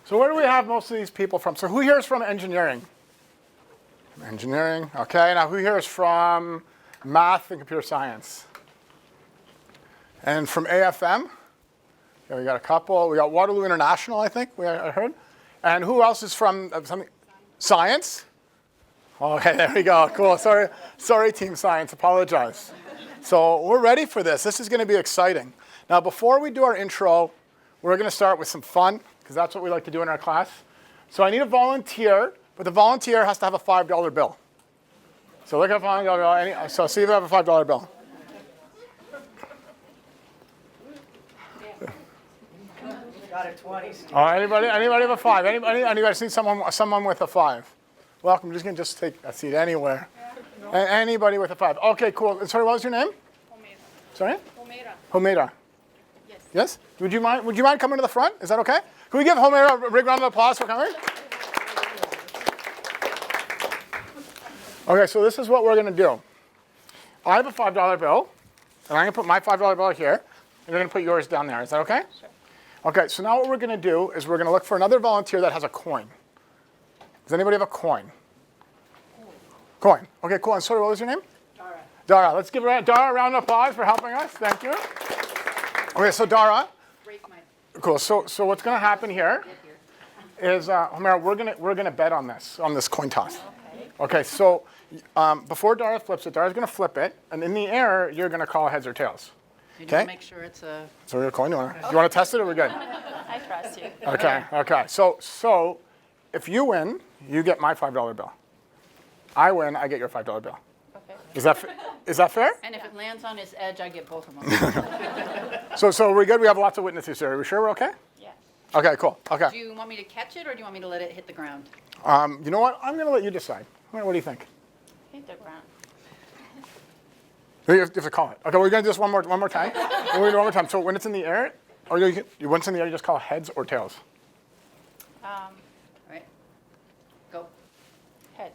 So where do we have most of these people from? So who here is from engineering? Engineering, okay. Now who here is from math and computer science? And from AFM? Yeah, we got a couple. We got Waterloo International, I think, I heard. And who else is from something? Science? Okay, there we go. Cool. Sorry, Team Science. Apologize. So we're ready for this. This is going to be exciting. Now, before we do our intro, we're going to start with some fun, because that's what we like to do in our class. So I need a volunteer, but the volunteer has to have a $5 bill. So look at a $5 bill. So see if you have a $5 bill. Got a 20. Oh, anybody have a 5? Anybody see someone with a 5? Welcome. Just going to take a seat anywhere. Anybody with a 5? Okay, cool. And sorry, what was your name? Homera. Sorry? Homera. Homera. Yes? Would you mind coming to the front? Is that okay? Can we give Homera a big round of applause for coming? Okay, so this is what we're going to do. I have a $5 bill, and I'm going to put my $5 bill here, and you're going to put yours down there. Is that okay? Sure. Okay, so now what we're going to do is we're going to look for another volunteer that has a coin. Does anybody have a coin? Coin. Okay, cool. And sorry, what was your name? Dara. Dara. Let's give Dara a round of applause for helping us. Thank you. Okay, so Dara. Cool. So what's going to happen here is, Homera, we're gonna bet on this coin toss. Okay. So before Dara flips it, Dara's going to flip it, and in the air, you're going to call heads or tails. You need to make sure it's a... So your coin. You want to test it, or we're good? I trust you. Okay. So if you win, you get my $5 bill. I win, I get your $5 bill. Okay. Is that fair? And if it lands on its edge, I get both of them. So we're good. We have lots of witnesses here. Are we sure we're okay? Yeah. Okay, cool. Okay. Do you want me to catch it, or do you want me to let it hit the ground? You know what? I'm going to let you decide. What do you think? Hit the ground. You have to call it. Okay, we're going to do this one more time. We're going to do it one more time. So when it's in the air, or when it's in the air, you just call heads or tails. All right. Go. Head.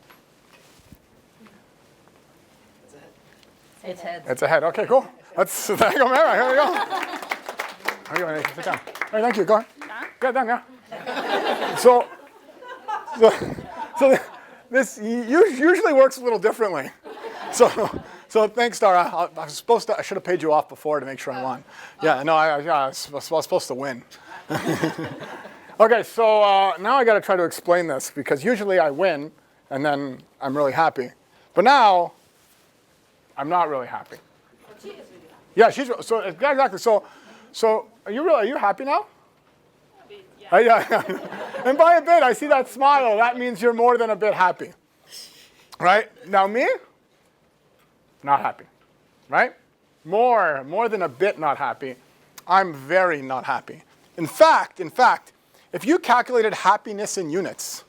It's heads. It's a head. Okay, cool. There you go, Mara. Here we go. Here you go. Sit down. All right, thank you. Go ahead. Get done, yeah. So this usually works a little differently. So thanks, Dara. I should have paid you off before to make sure I won. Yeah, no, I was supposed to win. Okay, so now I got to try to explain this, because usually I win and then I'm really happy, but now I'm not really happy. Yeah, so exactly. So are you happy now? Yeah. Yeah. And by a bit, I see that smile. That means you're more than a bit happy, right? Now me, not happy, right? More than a bit not happy. I'm very not happy. In fact, if you calculated happiness in units,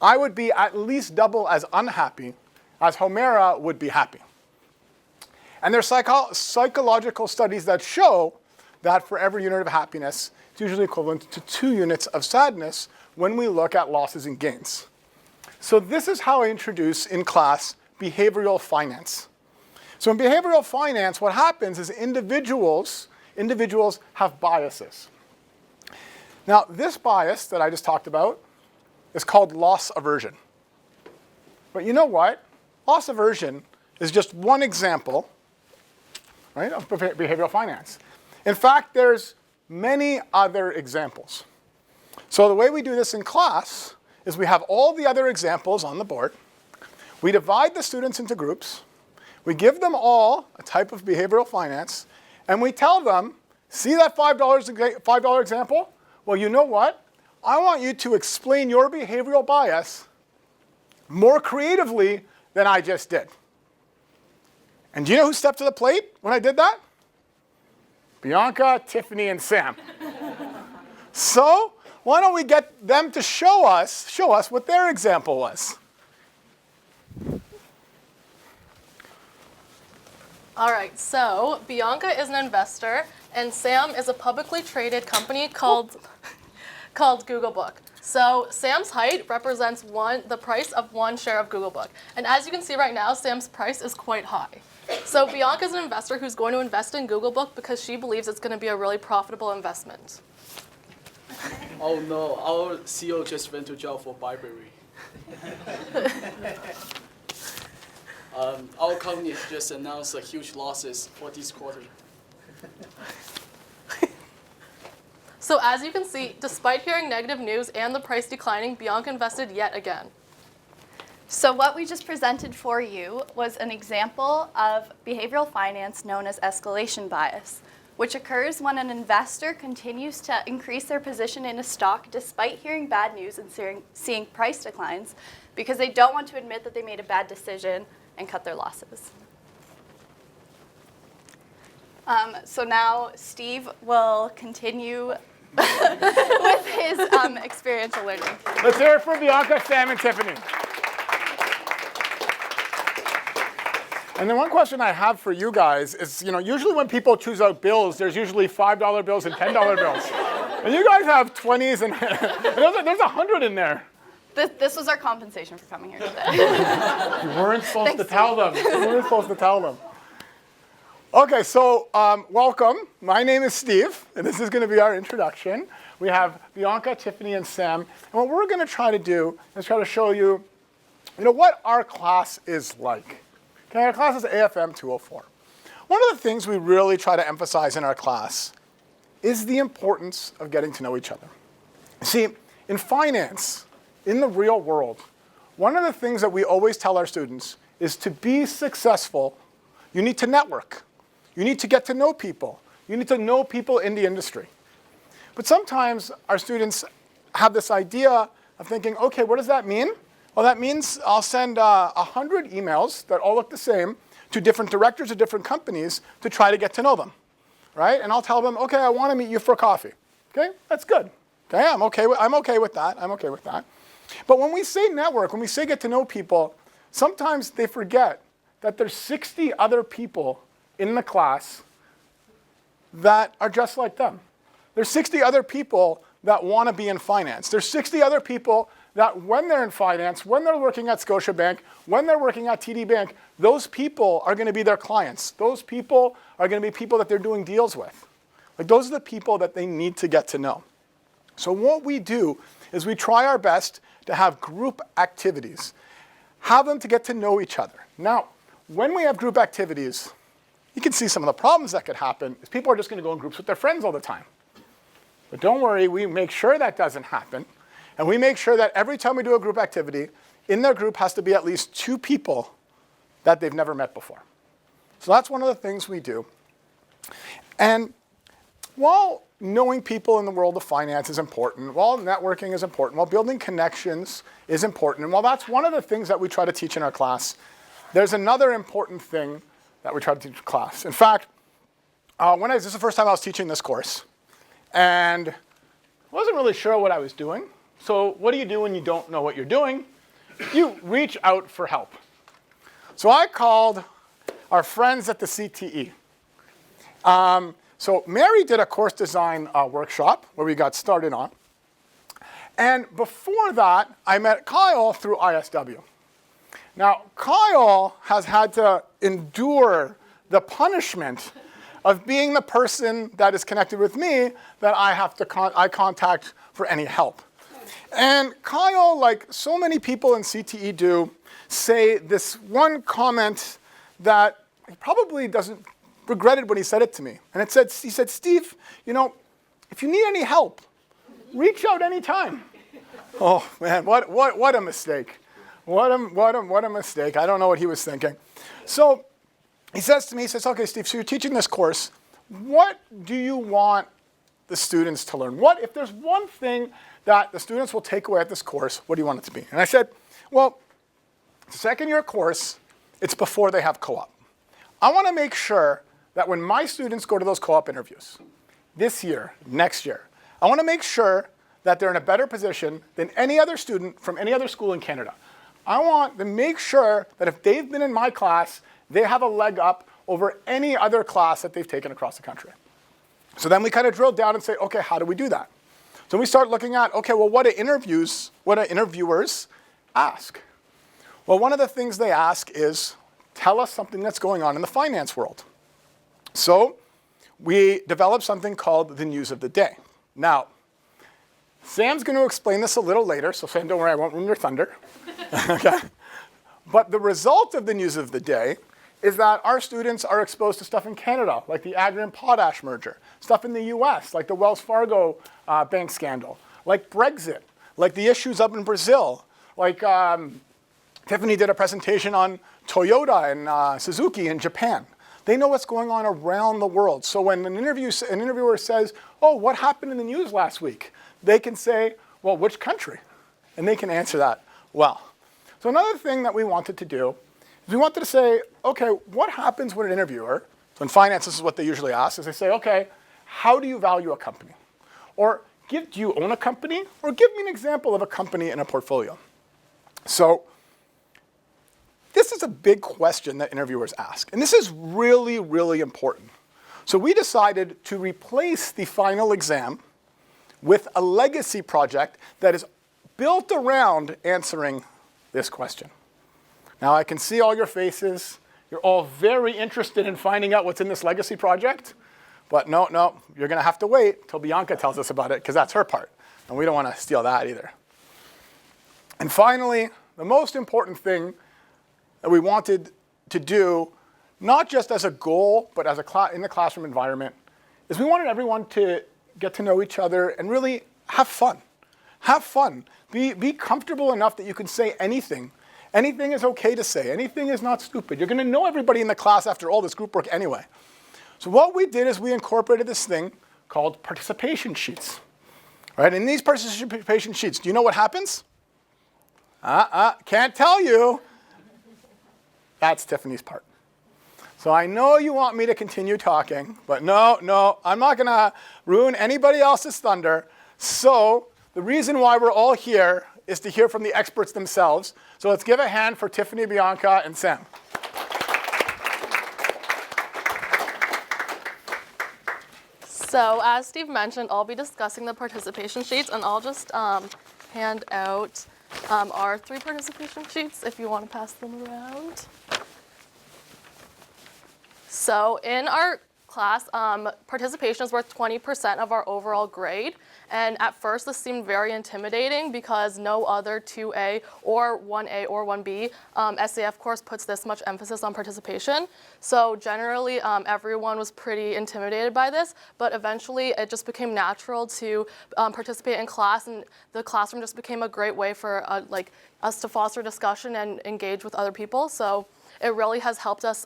I would be at least double as unhappy as Homera would be happy. And there's psychological studies that show that for every unit of happiness, it's usually equivalent to 2 units of sadness when we look at losses and gains. So this is how I introduce in class behavioral finance. So in behavioral finance, what happens is individuals have biases. Now, this bias that I just talked about is called loss aversion. But you know what? Loss aversion is just one example, right, of behavioral finance. In fact, there's many other examples. So the way we do this in class is we have all the other examples on the board. We divide the students into groups. We give them all a type of behavioral finance, and we tell them, see that $5 example? Well, you know what? I want you to explain your behavioral bias more creatively than I just did. And do you know who stepped to the plate when I did that? Bianca, Tiffany, and Sam. So why don't we get them to show us what their example was? All right, so Bianca is an investor, and Sam is a publicly traded company called Google Book. So Sam's height represents the price of 1 share of Google Book. And as you can see right now, Sam's price is quite high. So Bianca's an investor who's going to invest in Google Book because she believes it's going to be a really profitable investment. Oh no, our CEO just went to jail for bribery. Our company just announced a huge losses for this quarter. So as you can see, despite hearing negative news and the price declining, Bianca invested yet again. So what we just presented for you was an example of behavioral finance known as escalation bias, which occurs when an investor continues to increase their position in a stock despite hearing bad news and seeing price declines because they don't want to admit that they made a bad decision and cut their losses. So now Steve will continue with his experiential learning. Let's hear it for Bianca, Sam, and Tiffany. And then one question I have for you guys is, usually when people choose out bills, there's usually $5 bills and $10 bills. And you guys have 20s and there's 100 in there. This was our compensation for coming here today. You weren't supposed to tell them. You weren't supposed to tell them. Okay, so welcome. My name is Steve, and this is going to be our introduction. We have Bianca, Tiffany, and Sam. And what we're going to try to do is try to show you, what our class is like. Okay, our class is AFM 204. One of the things we really try to emphasize in our class is the importance of getting to know each other. See, in finance, in the real world, one of the things that we always tell our students is to be successful, you need to network. You need to get to know people. You need to know people in the industry. But sometimes our students have this idea of thinking, okay, what does that mean? Well, that means I'll send 100 emails that all look the same to different directors of different companies to try to get to know them, right? And I'll tell them, okay, I want to meet you for coffee. Okay, that's good. Okay, I'm okay with that. I'm okay with that. But when we say network, when we say get to know people, sometimes they forget that there's 60 other people in the class that are just like them. There's 60 other people that want to be in finance. There's 60 other people that when they're in finance, when they're working at Scotiabank, when they're working at TD Bank, those people are going to be their clients. Those people are going to be people that they're doing deals with. Like those are the people that they need to get to know. So what we do is we try our best to have group activities, have them to get to know each other. Now, when we have group activities, you can see some of the problems that could happen is people are just going to go in groups with their friends all the time. But don't worry, we make sure that doesn't happen. And we make sure that every time we do a group activity, in their group has to be at least 2 people that they've never met before. So that's one of the things we do. And while knowing people in the world of finance is important, while networking is important, while building connections is important, and while that's one of the things that we try to teach in our class, there's another important thing that we try to teach in class. In fact, this is the first time I was teaching this course, and I wasn't really sure what I was doing. So what do you do when you don't know what you're doing? You reach out for help. So I called our friends at the CTE. So Mary did a course design workshop where we got started on. And before that, I met Kyle through ISW. Now, Kyle has had to endure the punishment of being the person that is connected with me that I have to contact for any help. And Kyle, like so many people in CTE do, say this one comment that he probably doesn't regretted when he said it to me. And he said, Steve, if you need any help, reach out anytime. Oh man, what a mistake. What a mistake. I don't know what he was thinking. So he says to me, okay, Steve, so you're teaching this course. What do you want the students to learn? If there's one thing that the students will take away at this course, what do you want it to be? And I said, well, it's a second-year course. It's before they have co-op. I want to make sure that when my students go to those co-op interviews, this year, next year, I want to make sure that they're in a better position than any other student from any other school in Canada. I want to make sure that if they've been in my class, they have a leg up over any other class that they've taken across the country. So then we kind of drill down and say, okay, how do we do that? So we start looking at, okay, well, what do interviewers ask? Well, one of the things they ask is, tell us something that's going on in the finance world. So we developed something called the news of the day. Now, Sam's going to explain this a little later, so Sam, don't worry, I won't ruin your thunder. Okay? But the result of the news of the day is that our students are exposed to stuff in Canada, like the Adrian-Potash merger, stuff in the US, like the Wells Fargo bank scandal, like Brexit, like the issues up in Brazil, like Tiffany did a presentation on Toyota and Suzuki in Japan. They know what's going on around the world. So when an interviewer says, oh, what happened in the news last week? They can say, well, which country? And they can answer that well. So another thing that we wanted to do is we wanted to say, okay, what happens when an interviewer, so in finance this is what they usually ask, is they say, okay, how do you value a company? Or do you own a company? Or give me an example of a company in a portfolio. So this is a big question that interviewers ask. And this is really, really important. So we decided to replace the final exam with a legacy project that is built around answering this question. Now I can see all your faces. You're all very interested in finding out what's in this legacy project. But no, you're going to have to wait till Bianca tells us about it, because that's her part. And we don't want to steal that either. And finally, the most important thing that we wanted to do, not just as a goal, but as in the classroom environment, is we wanted everyone to get to know each other and really have fun. Have fun. Be comfortable enough that you can say anything. Anything is okay to say. Anything is not stupid. You're going to know everybody in the class after all this group work anyway. So what we did is we incorporated this thing called participation sheets. Right? In these participation sheets, do you know what happens? Can't tell you. That's Tiffany's part. So I know you want me to continue talking, but no, I'm not going to ruin anybody else's thunder. So the reason why we're all here is to hear from the experts themselves. So let's give a hand for Tiffany, Bianca, and Sam. So as Steve mentioned, I'll be discussing the participation sheets, and I'll just hand out our 3 participation sheets if you want to pass them around. So in our class, participation is worth 20% of our overall grade. And at first, this seemed very intimidating because no other 2A or 1A or 1B SAF course puts this much emphasis on participation. So generally, everyone was pretty intimidated by this, but eventually it just became natural to participate in class, and the classroom just became a great way for us to foster discussion and engage with other people. So it really has helped us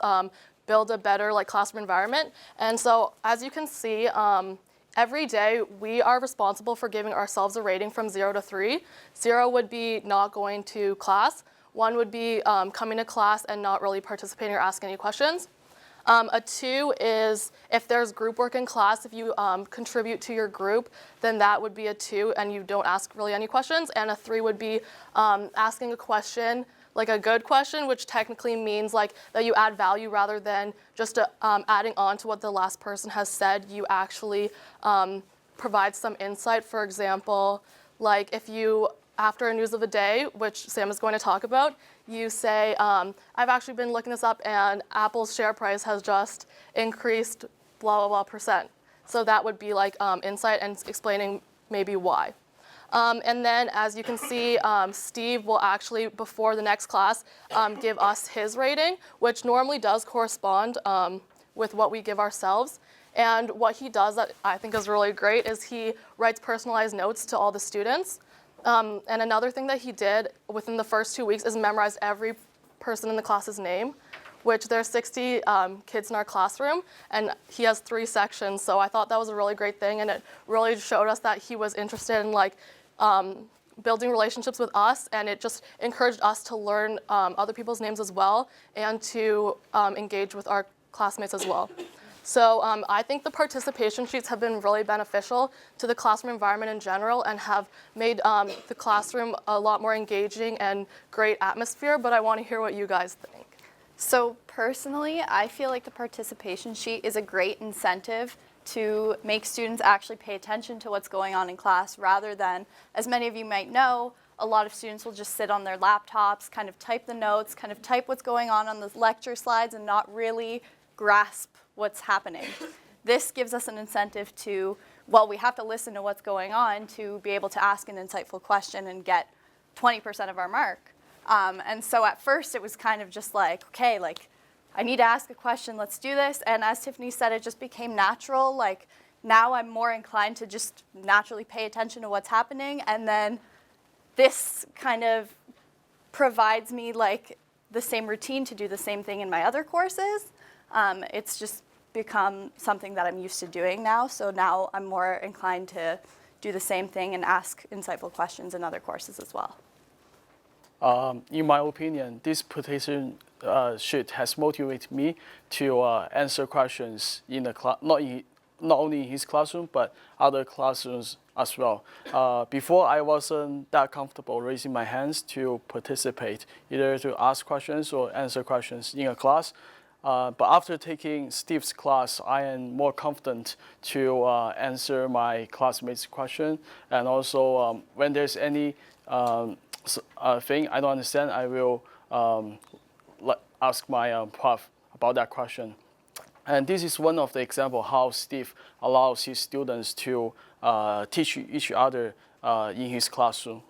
build a better classroom environment. And so as you can see, every day we are responsible for giving ourselves a rating from 0 to 3. 0 would be not going to class. 1 would be coming to class and not really participating or asking any questions. A 2 is if there's group work in class, if you contribute to your group, then that would be a 2 and you don't ask really any questions. And a 3 would be asking a question, like a good question, which technically means that you add value rather than just adding on to what the last person has said. You actually provide some insight. For example, if you, after a news of the day, which Sam is going to talk about, you say, I've actually been looking this up and Apple's share price has just increased blah, blah, blah percent. So that would be insight and explaining maybe why. And then, as you can see, Steve will actually, before the next class, give us his rating, which normally does correspond with what we give ourselves. And what he does that I think is really great is he writes personalized notes to all the students. And another thing that he did within the first 2 weeks is memorize every person in the class's name, which there's 60 kids in our classroom, and he has 3 sections. So I thought that was a really great thing, and it really showed us that he was interested in building relationships with us, and it just encouraged us to learn other people's names as well and to engage with our classmates as well. So I think the participation sheets have been really beneficial to the classroom environment in general and have made the classroom a lot more engaging and great atmosphere, but I want to hear what you guys think. So personally, I feel like the participation sheet is a great incentive to make students actually pay attention to what's going on in class rather than, as many of you might know, a lot of students will just sit on their laptops, kind of type the notes, kind of type what's going on the lecture slides and not really grasp what's happening. This gives us an incentive to well, we have to listen to what's going on to be able to ask an insightful question and get 20% of our mark. And so at first it was kind of just like, okay, like I need to ask a question, let's do this. And as Tiffany said, it just became natural. Like now I'm more inclined to just naturally pay attention to what's happening. And then this kind of provides me like the same routine to do the same thing in my other courses. It's just become something that I'm used to doing now. So now I'm more inclined to do the same thing and ask insightful questions in other courses as well. In my opinion, this petition sheet has motivated me to answer questions in the class, not only in his classroom, but other classrooms as well. Before, I wasn't that comfortable raising my hands to participate, either to ask questions or answer questions in a class. But after taking Steve's class, I am more confident to answer my classmates' question. And also, when there's any thing I don't understand, I will ask my prof about that question. And this is one of the examples how Steve allows his students to teach each other in his classroom.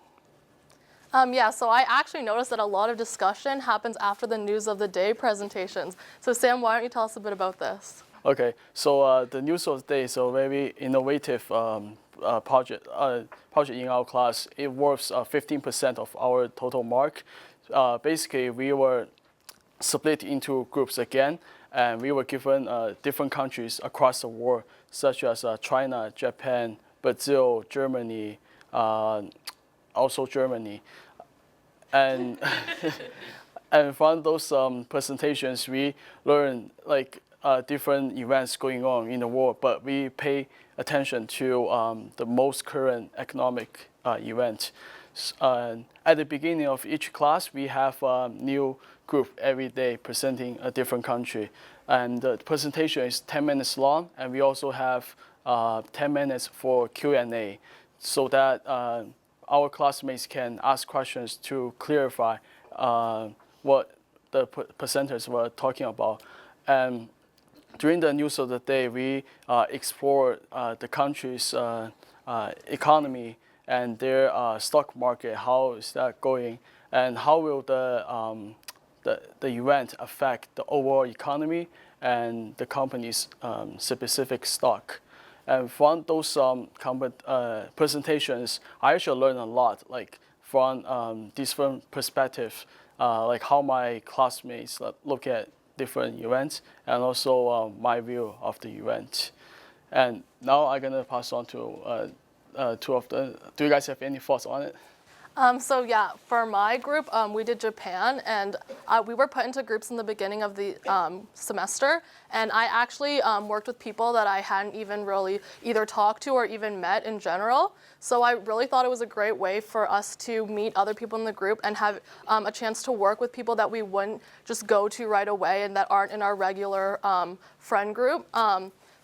Yeah, so I actually noticed that a lot of discussion happens after the news of the day presentations. So Sam, why don't you tell us a bit about this? Okay, so the news of the day is a very innovative project in our class. It worth 15% of our total mark. Basically, we were split into groups again, and we were given different countries across the world, such as China, Japan, Brazil, Germany, also Germany. And and from those presentations, we learn like different events going on in the world, but we pay attention to the most current economic event. At the beginning of each class, we have a new group every day presenting a different country. And the presentation is 10 minutes long, and we also have 10 minutes for Q&A, so that our classmates can ask questions to clarify what the presenters were talking about. And during the news of the day, we explore the country's economy and their stock market. How is that going, and how will the event affect the overall economy and the company's specific stock? And from those presentations, I actually learned a lot, like from different perspectives, like how my classmates look at different events, and also my view of the event. And now I'm gonna pass on to two of the. Do you guys have any thoughts on it? So yeah, for my group, we did Japan, and we were put into groups in the beginning of the semester, and I actually worked with people that I hadn't even really either talked to or even met in general. So I really thought it was a great way for us to meet other people in the group and have a chance to work with people that we wouldn't just go to right away and that aren't in our regular friend group.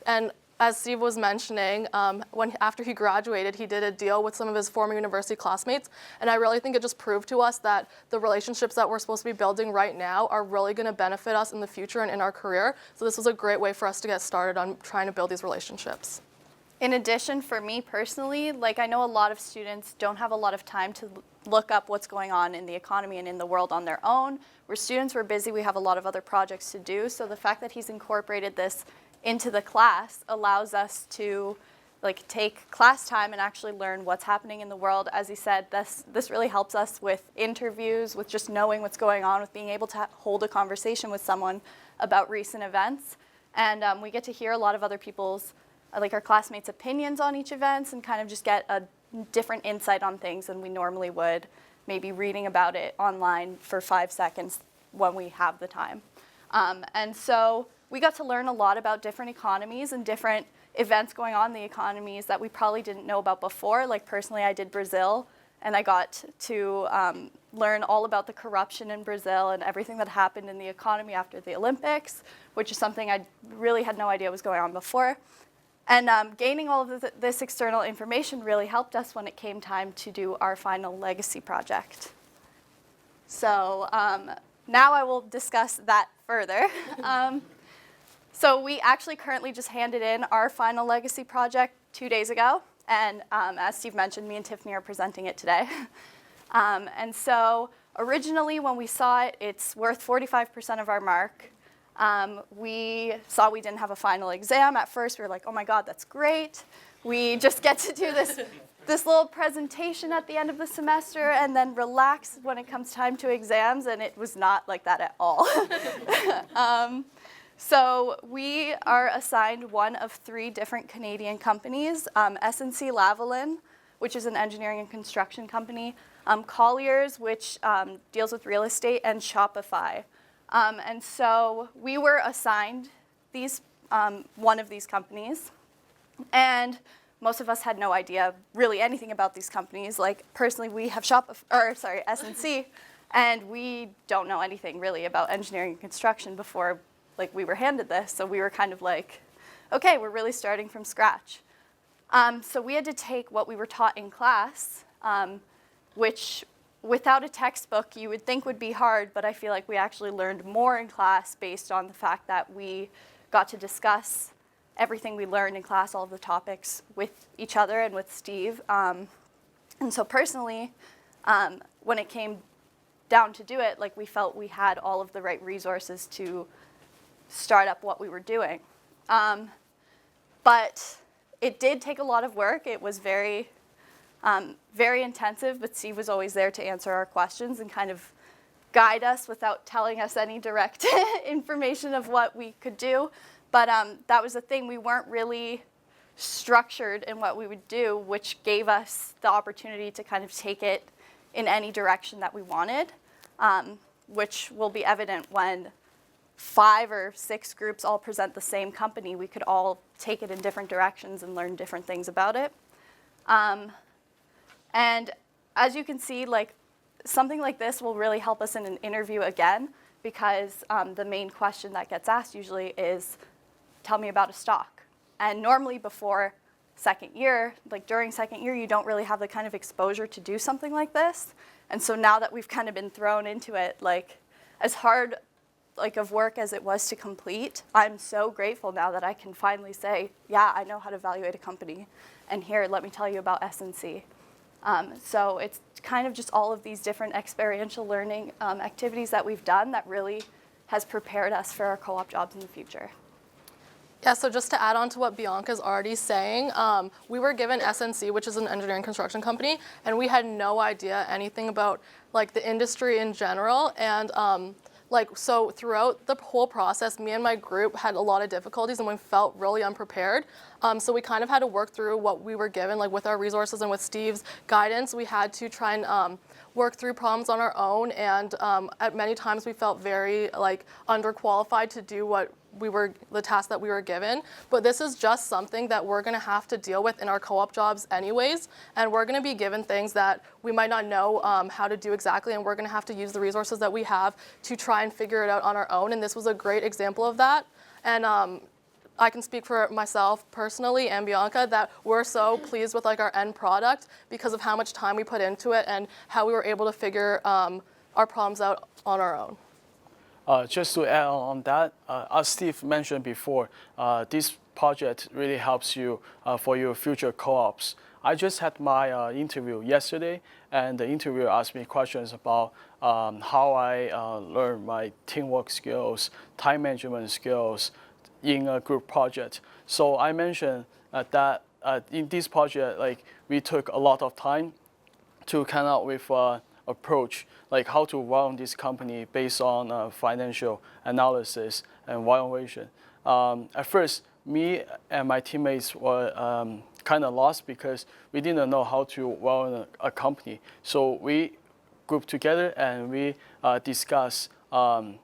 And as Steve was mentioning, after he graduated, he did a deal with some of his former university classmates, and I really think it just proved to us that the relationships that we're supposed to be building right now are really going to benefit us in the future and in our career. So this was a great way for us to get started on trying to build these relationships. In addition, for me personally, like I know a lot of students don't have a lot of time to look up what's going on in the economy and in the world on their own. We're students, we're busy, we have a lot of other projects to do. So the fact that he's incorporated this into the class allows us to like take class time and actually learn what's happening in the world. As he said, this really helps us with interviews, with just knowing what's going on, with being able to hold a conversation with someone about recent events. And we get to hear a lot of other people's, like our classmates' opinions on each event, and kind of just get a different insight on things than we normally would, maybe reading about it online for 5 seconds when we have the time. And so we got to learn a lot about different economies and different events going on in the economies that we probably didn't know about before. Like personally, I did Brazil, and I got to learn all about the corruption in Brazil and everything that happened in the economy after the Olympics, which is something I really had no idea was going on before. And gaining all of this external information really helped us when it came time to do our final legacy project. So now I will discuss that further. So we actually currently just handed in our final legacy project 2 days ago. And as Steve mentioned, me and Tiffany are presenting it today. And so originally when we saw it, it's worth 45% of our mark. We saw we didn't have a final exam. At first, we were like, oh my God, that's great. We just get to do this little presentation at the end of the semester and then relax when it comes time to exams, and it was not like that at all. So we are assigned one of 3 different Canadian companies, S&C Lavalin, which is an engineering and construction company, Colliers, which deals with real estate, and Shopify. And so we were assigned one of these companies, and most of us had no idea really anything about these companies. Like personally, we have S&C, and we don't know anything really about engineering and construction before we were handed this. So we were kind of like, okay, we're really starting from scratch. So we had to take what we were taught in class, which without a textbook you would think would be hard, but I feel like we actually learned more in class based on the fact that we got to discuss everything we learned in class, all of the topics with each other and with Steve. And so personally, when it came down to do it, we felt we had all of the right resources to start up what we were doing. But it did take a lot of work. It was very intensive, but Steve was always there to answer our questions and kind of guide us without telling us any direct information of what we could do. But that was the thing. We weren't really structured in what we would do, which gave us the opportunity to kind of take it in any direction that we wanted, which will be evident when 5 or 6 groups all present the same company. We could all take it in different directions and learn different things about it. And as you can see, something like this will really help us in an interview again, because the main question that gets asked usually is, tell me about a stock. And normally before second year, during second year, you don't really have the kind of exposure to do something like this. And so now that we've kind of been thrown into it, as hard of work as it was to complete, I'm so grateful now that I can finally say, yeah, I know how to evaluate a company. And here, let me tell you about S&C. So it's kind of just all of these different experiential learning activities that we've done that really has prepared us for our co-op jobs in the future. Yeah, so just to add on to what Bianca's already saying, we were given S&C, which is an engineering construction company, and we had no idea anything about the industry in general. And so throughout the whole process, me and my group had a lot of difficulties and we felt really unprepared. So we kind of had to work through what we were given, with our resources and with Steve's guidance. We had to try and work through problems on our own, and at many times we felt very underqualified to do the task that we were given. But this is just something that we're going to have to deal with in our co-op jobs anyways, and we're going to be given things that we might not know how to do exactly, and we're going to have to use the resources that we have to try and figure it out on our own. And this was a great example of that. And I can speak for myself personally and Bianca that we're so pleased with our end product because of how much time we put into it and how we were able to figure our problems out on our own. Just to add on that, as Steve mentioned before, this project really helps you for your future co-ops. I just had my interview yesterday, and the interviewer asked me questions about how I learn my teamwork skills, time management skills in a group project. So I mentioned that in this project, we took a lot of time to come out with approach, how to run this company based on financial analysis and valuation. At first, me and my teammates were kind of lost because we didn't know how to run a company. So we grouped together and we discussed the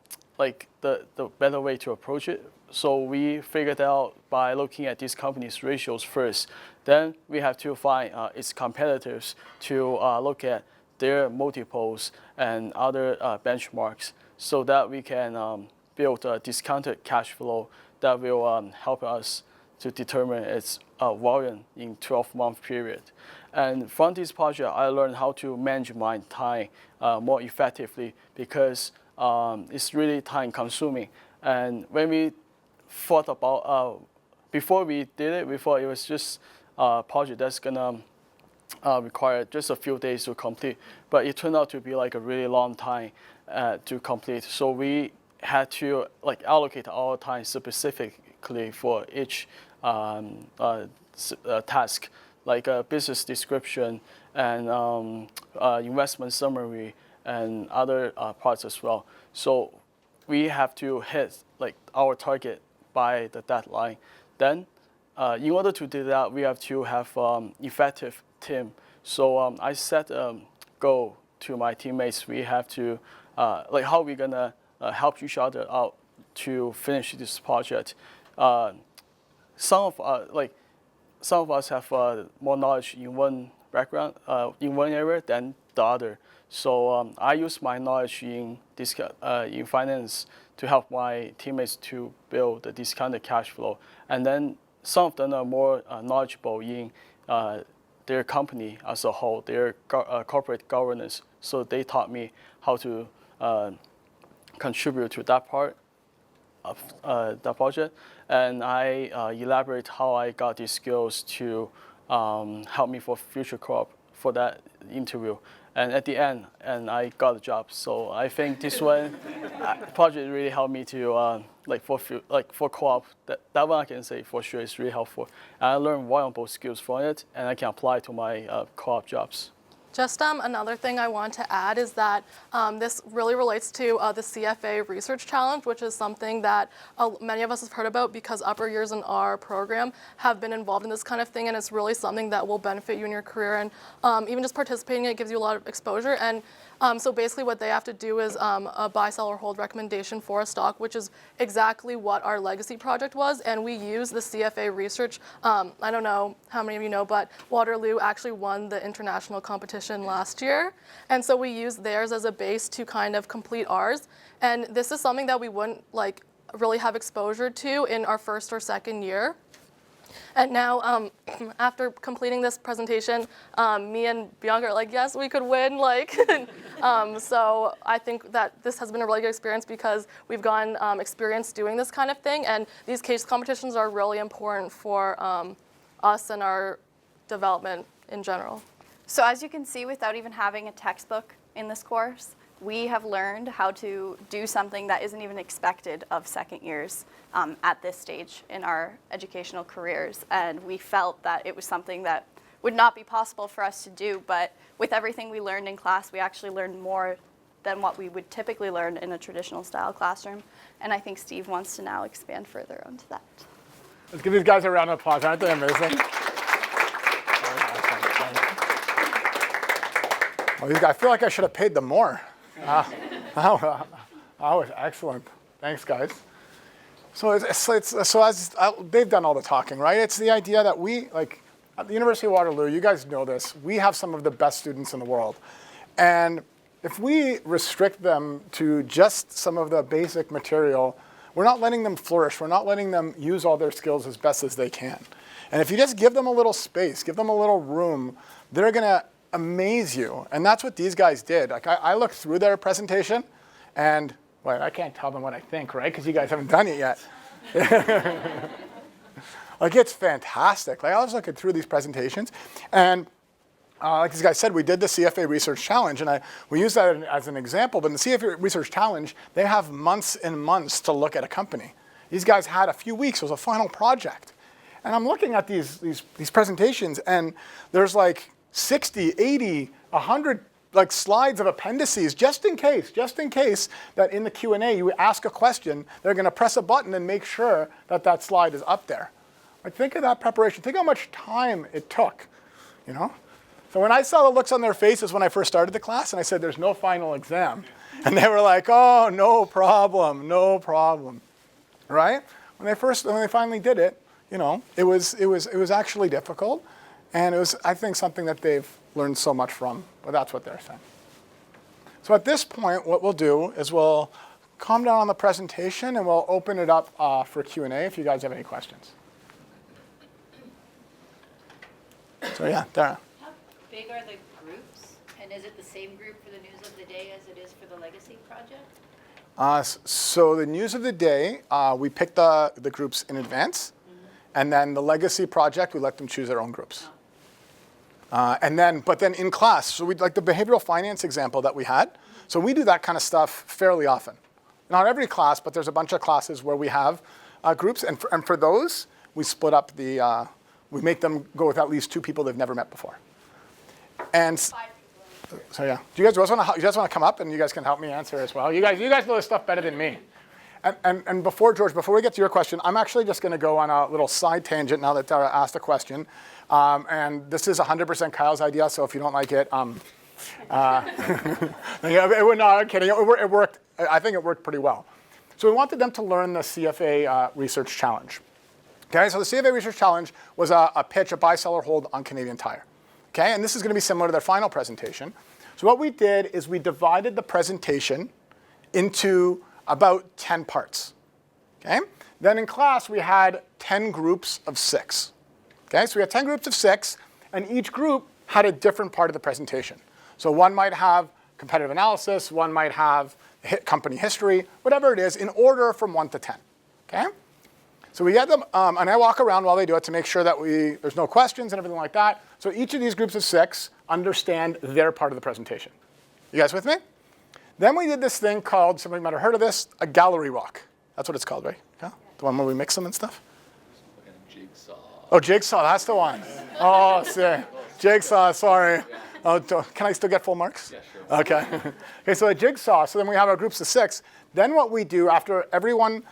better way to approach it. So we figured out by looking at this company's ratios first. Then we have to find its competitors to look at their multiples and other benchmarks so that we can build a discounted cash flow that will help us to determine its volume in 12-month period. And from this project, I learned how to manage my time more effectively because it's really time consuming. And when we thought about, before we did it, we thought it was just a project that's gonna require just a few days to complete. But it turned out to be like a really long time to complete. So we had to like allocate our time specifically for each task, like a business description and investment summary and other parts as well. So we have to hit like our target by the deadline. Then, in order to do that, we have to have effective team. So I set a goal to my teammates. We have to like how we're gonna help each other out to finish this project. Some of us have more knowledge in one background, in one area than the other. So I use my knowledge in finance to help my teammates to build the discounted cash flow. And then some of them are more knowledgeable in their company as a whole, their corporate governance. So they taught me how to contribute to that part of the project. And I elaborate how I got these skills to help me for future co-op for that interview. And at the end, I got the job. So I think this one project really helped me to for co-op. That one I can say for sure is really helpful. And I learned valuable skills from it, and I can apply to my co-op jobs. Just another thing I want to add is that this really relates to the CFA Research Challenge, which is something that many of us have heard about because upper years in our program have been involved in this kind of thing, and it's really something that will benefit you in your career. And even just participating in it gives you a lot of exposure. And so basically what they have to do is a buy, sell, or hold recommendation for a stock, which is exactly what our legacy project was. And we use the CFA research. I don't know how many of you know, but Waterloo actually won the international competition last year. And so we used theirs as a base to kind of complete ours. And this is something that we wouldn't like really have exposure to in our first or second year. And now, after completing this presentation, me and Bianca are like, yes, we could win. Like, so I think that this has been a really good experience because we've gotten experience doing this kind of thing. And these case competitions are really important for us and our development in general. So as you can see, without even having a textbook in this course, we have learned how to do something that isn't even expected of second years at this stage in our educational careers. And we felt that it was something that would not be possible for us to do, but with everything we learned in class, we actually learned more than what we would typically learn in a traditional style classroom. And I think Steve wants to now expand further onto that. Let's give these guys a round of applause. Aren't they amazing? Well, these guys, I feel like I should have paid them more. That was excellent. Thanks, guys. So they've done all the talking, right? It's the idea that we, like at the University of Waterloo, you guys know this, we have some of the best students in the world. And if we restrict them to just some of the basic material, we're not letting them flourish. We're not letting them use all their skills as best as they can. And if you just give them a little space, give them a little room, they're going to amaze you. And that's what these guys did. Like I looked through their presentation and, well, I can't tell them what I think, right? Because you guys haven't done it yet. Like it's fantastic. Like I was looking through these presentations and like these guys said, we did the CFA Research Challenge and we use that as an example, but in the CFA Research Challenge, they have months and months to look at a company. These guys had a few weeks, it was a final project. And I'm looking at these presentations and there's like 60, 80, 100 like slides of appendices just in case that in the Q&A you ask a question, they're going to press a button and make sure that that slide is up there. Like think of that preparation. Think how much time it took, you know? So when I saw the looks on their faces when I first started the class and I said there's no final exam, and they were like, oh, no problem, right? When they finally did it, you know, it was actually difficult. And it was, I think, something that they've learned so much from, but that's what they're saying. So at this point, what we'll do is we'll calm down on the presentation and we'll open it up for Q&A if you guys have any questions. So yeah, Dara. How big are the groups? And is it the same group for the News of the Day as it is for the Legacy project? So the news of the day, we picked the groups in advance. And then the legacy project, we let them choose their own groups. But then in class, so we like the behavioral finance example that we had. So we do that kind of stuff fairly often. Not every class, but there's a bunch of classes where we have groups. And for those, we split up we make them go with at least 2 people they've never met before. And so yeah, do you guys want to come up and you guys can help me answer as well? You guys know this stuff better than me. And George, before we get to your question, I'm actually just going to go on a little side tangent now that Dara asked a question. And this is 100% Kyle's idea, so if you don't like it, I'm kidding. It worked. I think it worked pretty well. So we wanted them to learn the CFA Research Challenge. Okay, so the CFA Research Challenge was a pitch, a buy-sell or hold on Canadian Tire. Okay, and this is going to be similar to their final presentation. So what we did is we divided the presentation into about 10 parts. Okay, then in class we had 10 groups of 6. Okay, so we had 10 groups of 6, and each group had a different part of the presentation. So one might have competitive analysis, one might have company history, whatever it is, in order from 1 to 10. Okay. So we get them, and I walk around while they do it to make sure that there's no questions and everything like that. So each of these groups of 6 understand their part of the presentation. You guys with me? Then we did this thing called, somebody might have heard of this, a gallery walk. That's what it's called, right? Yeah? The one where we mix them and stuff? Jigsaw. Oh, jigsaw, that's the one. Oh, see. Jigsaw, sorry. Oh, can I still get full marks? Yeah, sure. Okay. Okay, so a jigsaw. So then we have our groups of 6. Then what we do after everyone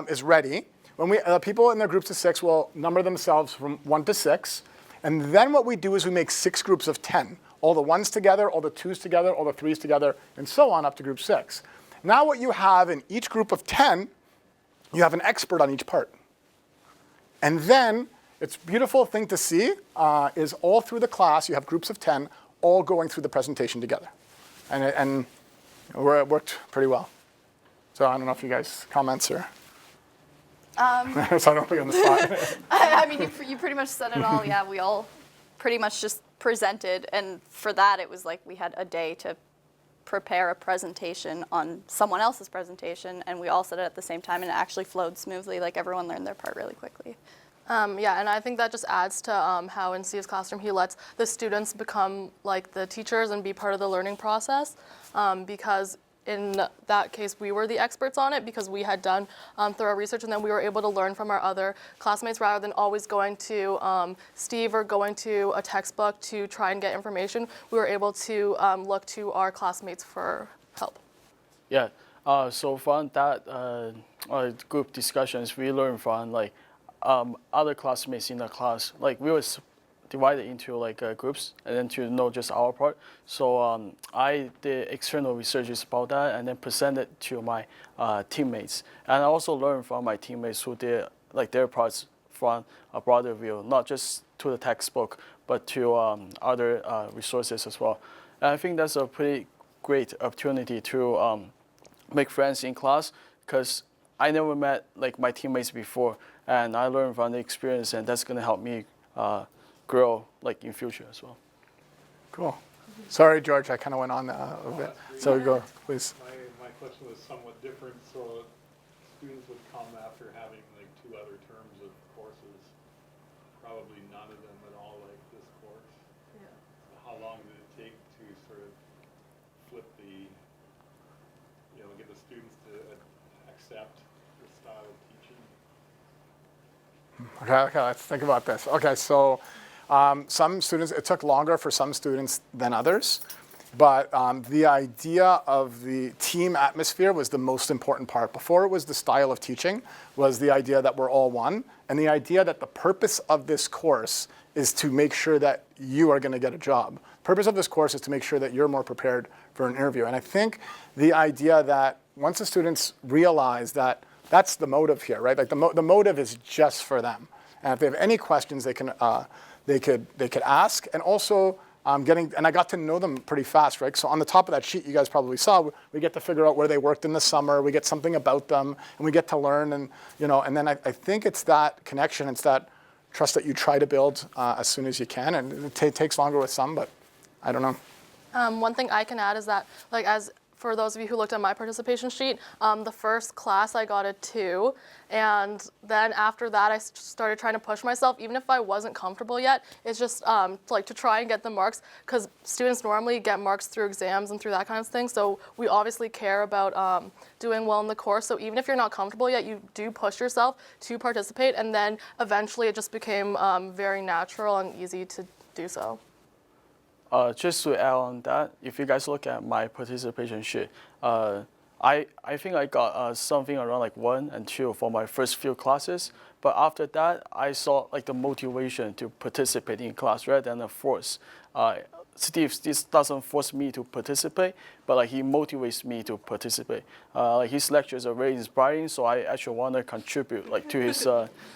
is ready, when people in their groups of 6 will number themselves from 1 to 6. And then what we do is we make 6 groups of 10. All the 1s together, all the 2s together, all the 3s together, and so on up to group 6. Now what you have in each group of 10, you have an expert on each part. And then it's a beautiful thing to see is all through the class, you have groups of 10 all going through the presentation together. And it worked pretty well. So I don't know if you guys comments or... so I don't put you on the spot. I mean, you pretty much said it all. Yeah, we all pretty much just presented. And for that, it was like we had a day to prepare a presentation on someone else's presentation. And we all said it at the same time. And it actually flowed smoothly. Like everyone learned their part really quickly. Yeah, and I think that just adds to how in Steve's classroom he lets the students become like the teachers and be part of the learning process because in that case, we were the experts on it because we had done thorough research, and then we were able to learn from our other classmates rather than always going to Steve or going to a textbook to try and get information. We were able to look to our classmates for help. Yeah, so from that group discussions, we learned from like other classmates in the class. Like we was divided into like groups and then to know just our part. So I did external researches about that and then presented to my teammates. And I also learned from my teammates who did like their parts from a broader view, not just to the textbook, but to other resources as well. And I think that's a pretty great opportunity to make friends in class because I never met like my teammates before, and I learned from the experience, and that's gonna help me grow like in future as well. Cool. Sorry, George, I kind of went on a bit. So go, please. My question was somewhat different. So students would come after having like 2 other terms of courses. Probably none of them at all like this course. Yeah. How long did it take to sort of flip get the students to accept the style of teaching? Okay, let's think about this. Okay, so some students, it took longer for some students than others, but the idea of the team atmosphere was the most important part. Before it was the style of teaching, was the idea that we're all one, and the idea that the purpose of this course is to make sure that you are going to get a job. The purpose of this course is to make sure that you're more prepared for an interview. And I think the idea that once the students realize that that's the motive here, right? Like the motive is just for them. And if they have any questions, they could ask. And also and I got to know them pretty fast, right? So on the top of that sheet, you guys probably saw, we get to figure out where they worked in the summer. We get something about them, and we get to learn. And and then I think it's that connection, it's that trust that you try to build as soon as you can. And it takes longer with some, but I don't know. One thing I can add is that, like, as for those of you who looked at my participation sheet, the first class I got a 2, and then after that I started trying to push myself, even if I wasn't comfortable yet. It's just like to try and get the marks, because students normally get marks through exams and through that kind of thing. So we obviously care about doing well in the course. So even if you're not comfortable yet, you do push yourself to participate, and then eventually it just became very natural and easy to do so. Just to add on that, if you guys look at my participation sheet, I think I got something around like 1 and 2 for my first few classes. But after that, I saw like the motivation to participate in class rather than a force. Steve, this doesn't force me to participate, but like he motivates me to participate. Like his lectures are very inspiring, so I actually want to contribute like to his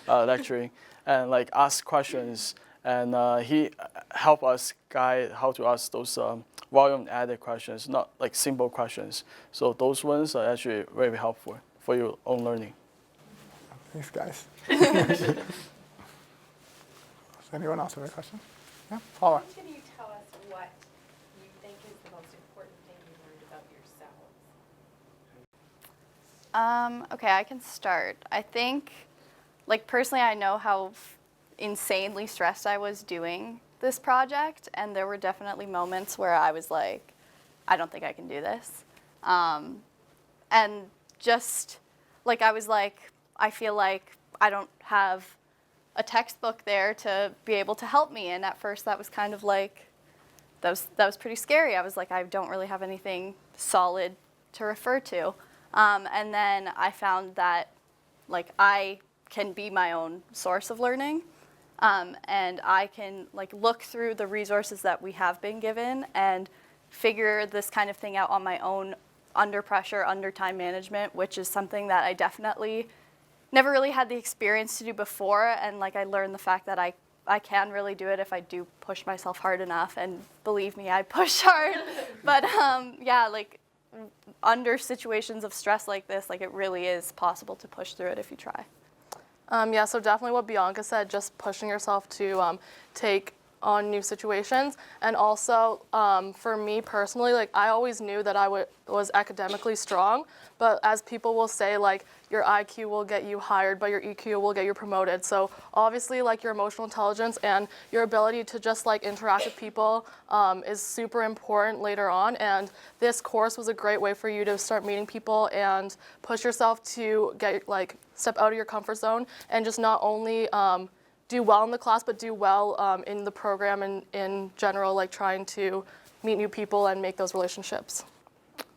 lecturing and like ask questions. And he helped us guide how to ask those volume-added questions, not like simple questions. So those ones are actually very helpful for your own learning. Thanks, guys. Does anyone else have a question? Yeah, Paula. Can you tell us what you think is the most important thing you learned about yourselves? Okay, I can start. I think, like personally, I know how insanely stressed I was doing this project, and there were definitely moments where I was like, I don't think I can do this. And just like I was like, I feel like I don't have a textbook there to be able to help me. And at first that was kind of like, that was pretty scary. I was like, I don't really have anything solid to refer to. And then I found that like I can be my own source of learning. And I can like look through the resources that we have been given and figure this kind of thing out on my own under pressure, under time management, which is something that I definitely never really had the experience to do before. And like I learned the fact that I can really do it if I do push myself hard enough. And believe me, I push hard. But yeah, like under situations of stress like this, like it really is possible to push through it if you try. Yeah, so definitely what Bianca said, just pushing yourself to take on new situations. And also, for me personally, like I always knew that I was academically strong, but as people will say, like your IQ will get you hired, but your EQ will get you promoted. So obviously, like your emotional intelligence and your ability to just like interact with people is super important later on. And this course was a great way for you to start meeting people and push yourself to get like step out of your comfort zone and just not only do well in the class, but do well in the program and in general, like trying to meet new people and make those relationships.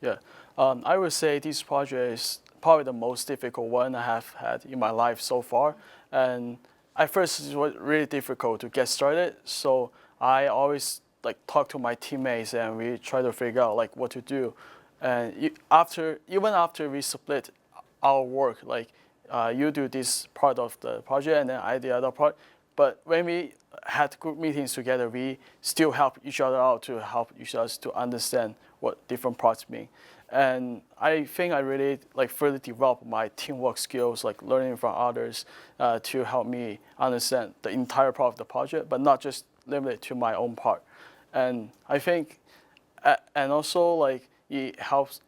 Yeah, I would say this project is probably the most difficult one I have had in my life so far. And at first it was really difficult to get started. So I always like talk to my teammates and we try to figure out like what to do. And even after we split our work, like you do this part of the project and then I the other part. But when we had group meetings together, we still help each other out to help each other to understand what different parts mean. And I think I really like further develop my teamwork skills, like learning from others to help me understand the entire part of the project, but not just limited to my own part. And I think, and also like it helps,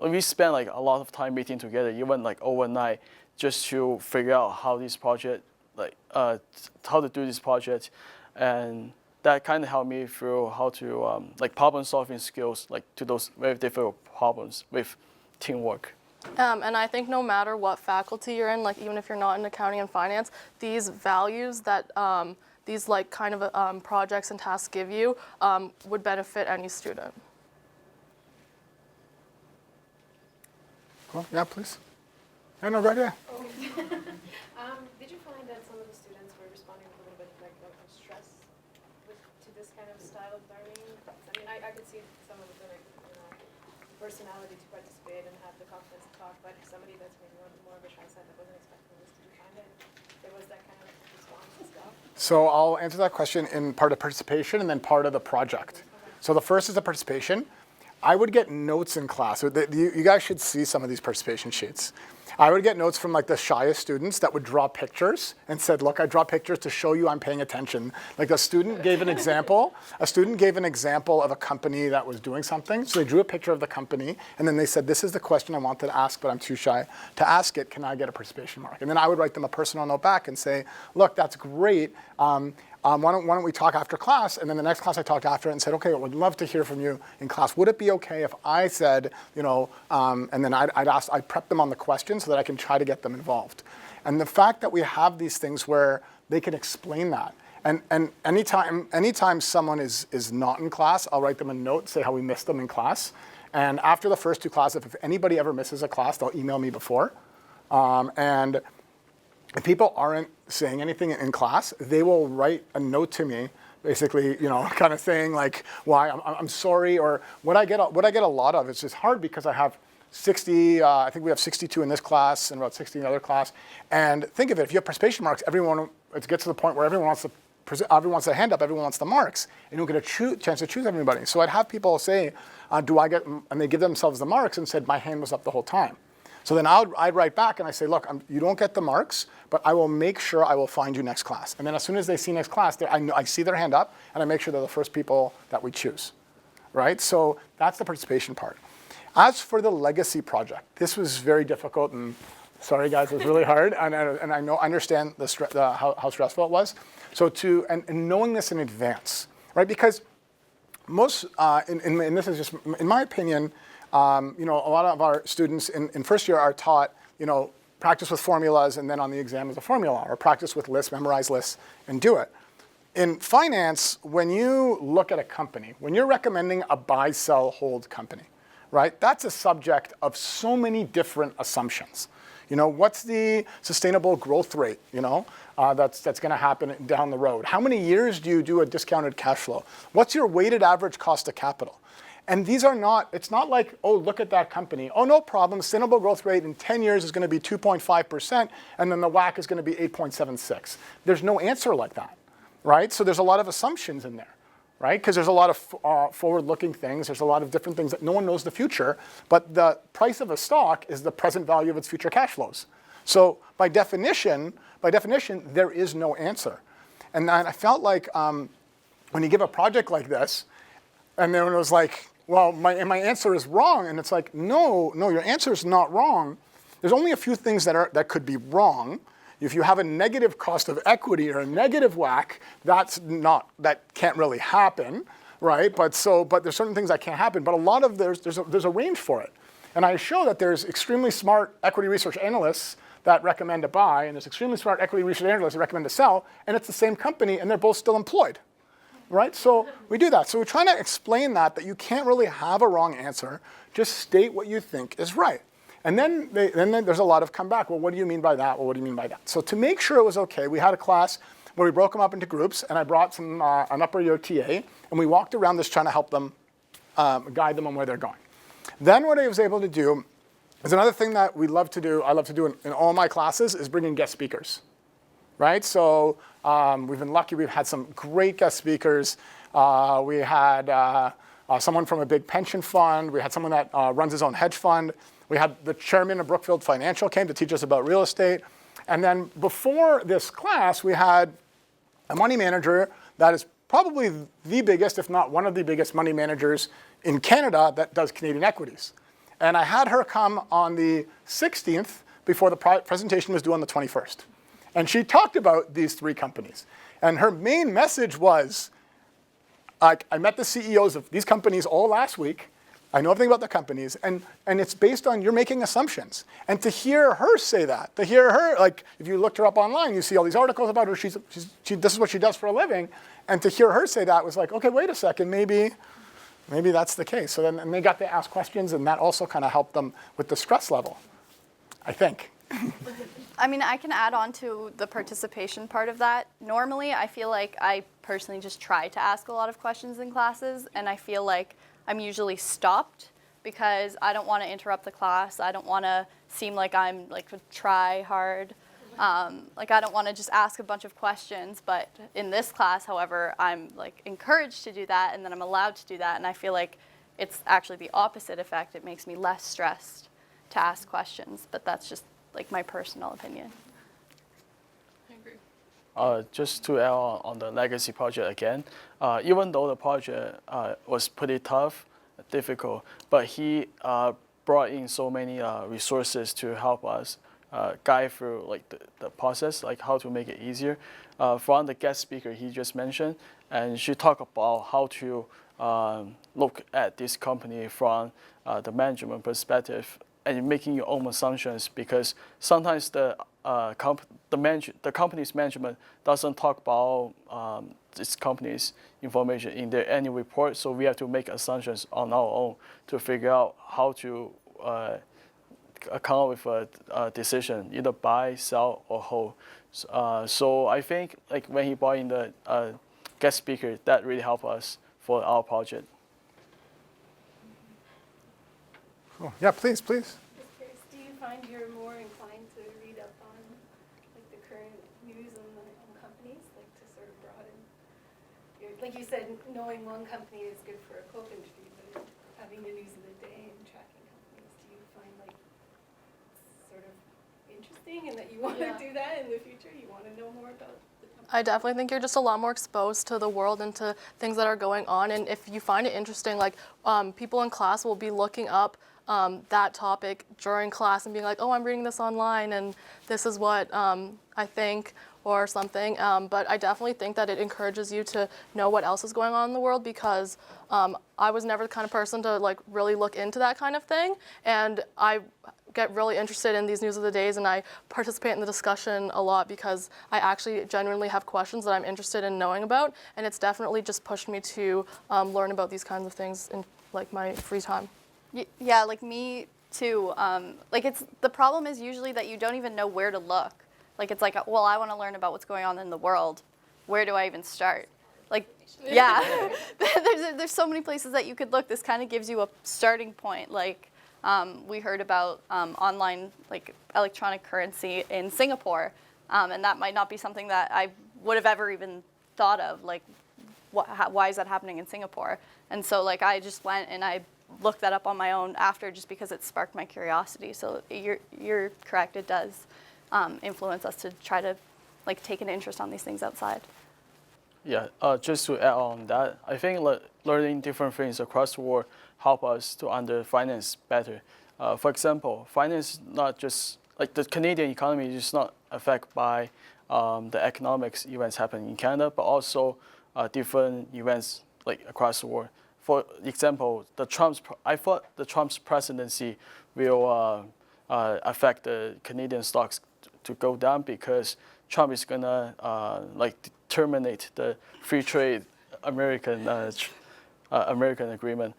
we spend like a lot of time meeting together, even like overnight, just to figure out how this project, like how to do this project. And that kind of helped me through how to like problem solving skills, like to those very difficult problems with teamwork. And I think no matter what faculty you're in, like even if you're not in accounting and finance, these values that these like kind of projects and tasks give you would benefit any student. Cool. Yeah, please. Yeah, no, right here. Did you find that some of the students were responding with a little bit like of stress to this kind of style of learning? I mean, I could see some of the personality to participate and have the confidence to talk, but somebody that's maybe more of a shy side that wasn't expecting this, did you find that there was that kind of response and stuff? So I'll answer that question in part of participation and then part of the project. So the first is the participation. I would get notes in class. You guys should see some of these participation sheets. I would get notes from like the shyest students that would draw pictures and said, look, I draw pictures to show you I'm paying attention. Like a student gave an example. A student gave an example of a company that was doing something. So they drew a picture of the company, and then they said, this is the question I wanted to ask, but I'm too shy to ask it. Can I get a participation mark? And then I would write them a personal note back and say, look, that's great. Why don't we talk after class? And then the next class I talked after it and said, okay, I would love to hear from you in class. Would it be okay if I said, and then I'd prep them on the question so that I can try to get them involved. And the fact that we have these things where they can explain that. And anytime someone is not in class, I'll write them a note, say how we missed them in class. And after the first 2 classes, if anybody ever misses a class, they'll email me before. And if people aren't saying anything in class, they will write a note to me, basically, kind of saying like, why I'm sorry, or what I get a lot of. It's just hard because I have 60. I think we have 62 in this class and about 60 in the other class. And think of it: if you have participation marks, it gets to the point where everyone wants their hand up, everyone wants the marks, and you don't get a chance to choose everybody. So I'd have people say, "Do I get?" And they give themselves the marks and said, "My hand was up the whole time." So then I'd write back and I say, look, you don't get the marks, but I will make sure I will find you next class. And then as soon as they see next class, I see their hand up, and I make sure they're the first people that we choose, right? So that's the participation part. As for the legacy project, this was very difficult, and sorry guys, it was really hard, and I understand how stressful it was. So and knowing this in advance, right? Because most, and this is just in my opinion, a lot of our students in first year are taught, practice with formulas and then on the exam is a formula, or practice with lists, memorize lists, and do it. In finance, when you look at a company, when you're recommending a buy, sell, hold company, right? That's a subject of so many different assumptions. What's the sustainable growth rate, that's going to happen down the road? How many years do you do a discounted cash flow? What's your weighted average cost of capital? And these are not, it's not like, oh, look at that company. Oh, no problem. Sustainable growth rate in 10 years is going to be 2.5%, and then the WACC is going to be 8.76. There's no answer like that, right? So there's a lot of assumptions in there, right? Because there's a lot of forward-looking things. There's a lot of different things that no one knows the future, but the price of a stock is the present value of its future cash flows. So by definition, there is no answer. And I felt like when you give a project like this, and then it was like, well, my answer is wrong. And it's like, no, your answer is not wrong. There's only a few things that could be wrong. If you have a negative cost of equity or a negative WACC, that can't really happen, right? But there's certain things that can't happen. But a lot of there's a range for it. And I show that there's extremely smart equity research analysts that recommend to buy, and there's extremely smart equity research analysts that recommend to sell, and it's the same company, and they're both still employed. Right? So we do that. So we're trying to explain that you can't really have a wrong answer. Just state what you think is right. And then there's a lot of come back. Well, what do you mean by that? Well, what do you mean by that? So to make sure it was okay, we had a class where we broke them up into groups, and I brought an upper year TA, and we walked around this trying to help them, guide them on where they're going. Then what I was able to do is another thing that I love to do in all my classes is bring in guest speakers. Right? So we've been lucky. We've had some great guest speakers. We had someone from a big pension fund. We had someone that runs his own hedge fund. We had the chairman of Brookfield Financial came to teach us about real estate. And then before this class, we had a money manager that is probably the biggest, if not one of the biggest money managers in Canada that does Canadian equities. And I had her come on the 16th before the presentation was due on the 21st. And she talked about these 3 companies. And her main message was, I met the CEOs of these companies all last week. I know everything about the companies. And it's based on you're making assumptions. And to hear her say that, to hear her, like if you looked her up online, you see all these articles about her. This is what she does for a living. And to hear her say that was like, okay, wait a second, maybe that's the case. So then they got to ask questions, and that also kind of helped them with the stress level, I think. I mean, I can add on to the participation part of that. Normally, I feel like I personally just try to ask a lot of questions in classes, and I feel like I'm usually stopped because I don't want to interrupt the class. I don't want to seem like I'm like try hard. Like I don't want to just ask a bunch of questions. But in this class, however, I'm like encouraged to do that, and then I'm allowed to do that, and I feel like it's actually the opposite effect. It makes me less stressed to ask questions, but that's just like my personal opinion. I agree. Just to add on the legacy project again, even though the project was pretty tough, difficult, but he brought in so many resources to help us guide through like the process, like how to make it easier. From the guest speaker he just mentioned, and she talked about how to look at this company from the management perspective and making your own assumptions, because sometimes the company's management doesn't talk about this company's information in their annual report, so we have to make assumptions on our own to figure out how to come up with a decision, either buy, sell, or hold. So I think like when he brought in the guest speaker, that really helped us for our project. Cool. Yeah, please. Just curious, do you find you're more inclined to read up on like the current news on companies, like to sort of broaden your, like you said, knowing one company is good for a Coke industry, but having the news of the day and tracking companies, do you find like sort of interesting and that you want to do that in the future? You want to know more about the company? I definitely think you're just a lot more exposed to the world and to things that are going on. And if you find it interesting, like people in class will be looking up that topic during class and being like, oh, I'm reading this online and this is what I think or something. But I definitely think that it encourages you to know what else is going on in the world, because I was never the kind of person to like really look into that kind of thing. And I get really interested in these news of the days, and I participate in the discussion a lot because I actually genuinely have questions that I'm interested in knowing about, and it's definitely just pushed me to learn about these kinds of things in like my free time. Yeah, like me too. Like the problem is usually that you don't even know where to look. Like it's like, well, I want to learn about what's going on in the world. Where do I even start? Like, yeah, there's so many places that you could look. This kind of gives you a starting point. Like we heard about online like electronic currency in Singapore, and that might not be something that I would have ever even thought of. Like, why is that happening in Singapore? And so like I just went and I looked that up on my own after, just because it sparked my curiosity. So you're correct. It does influence us to try to like take an interest on these things outside. Yeah, just to add on that, I think learning different things across the world help us to understand finance better. For example, finance not just like the Canadian economy is just not affected by the economics events happening in Canada, but also different events like across the world. For example, I thought the Trump's presidency will affect the Canadian stocks to go down, because Trump is gonna like terminate the free trade American agreement.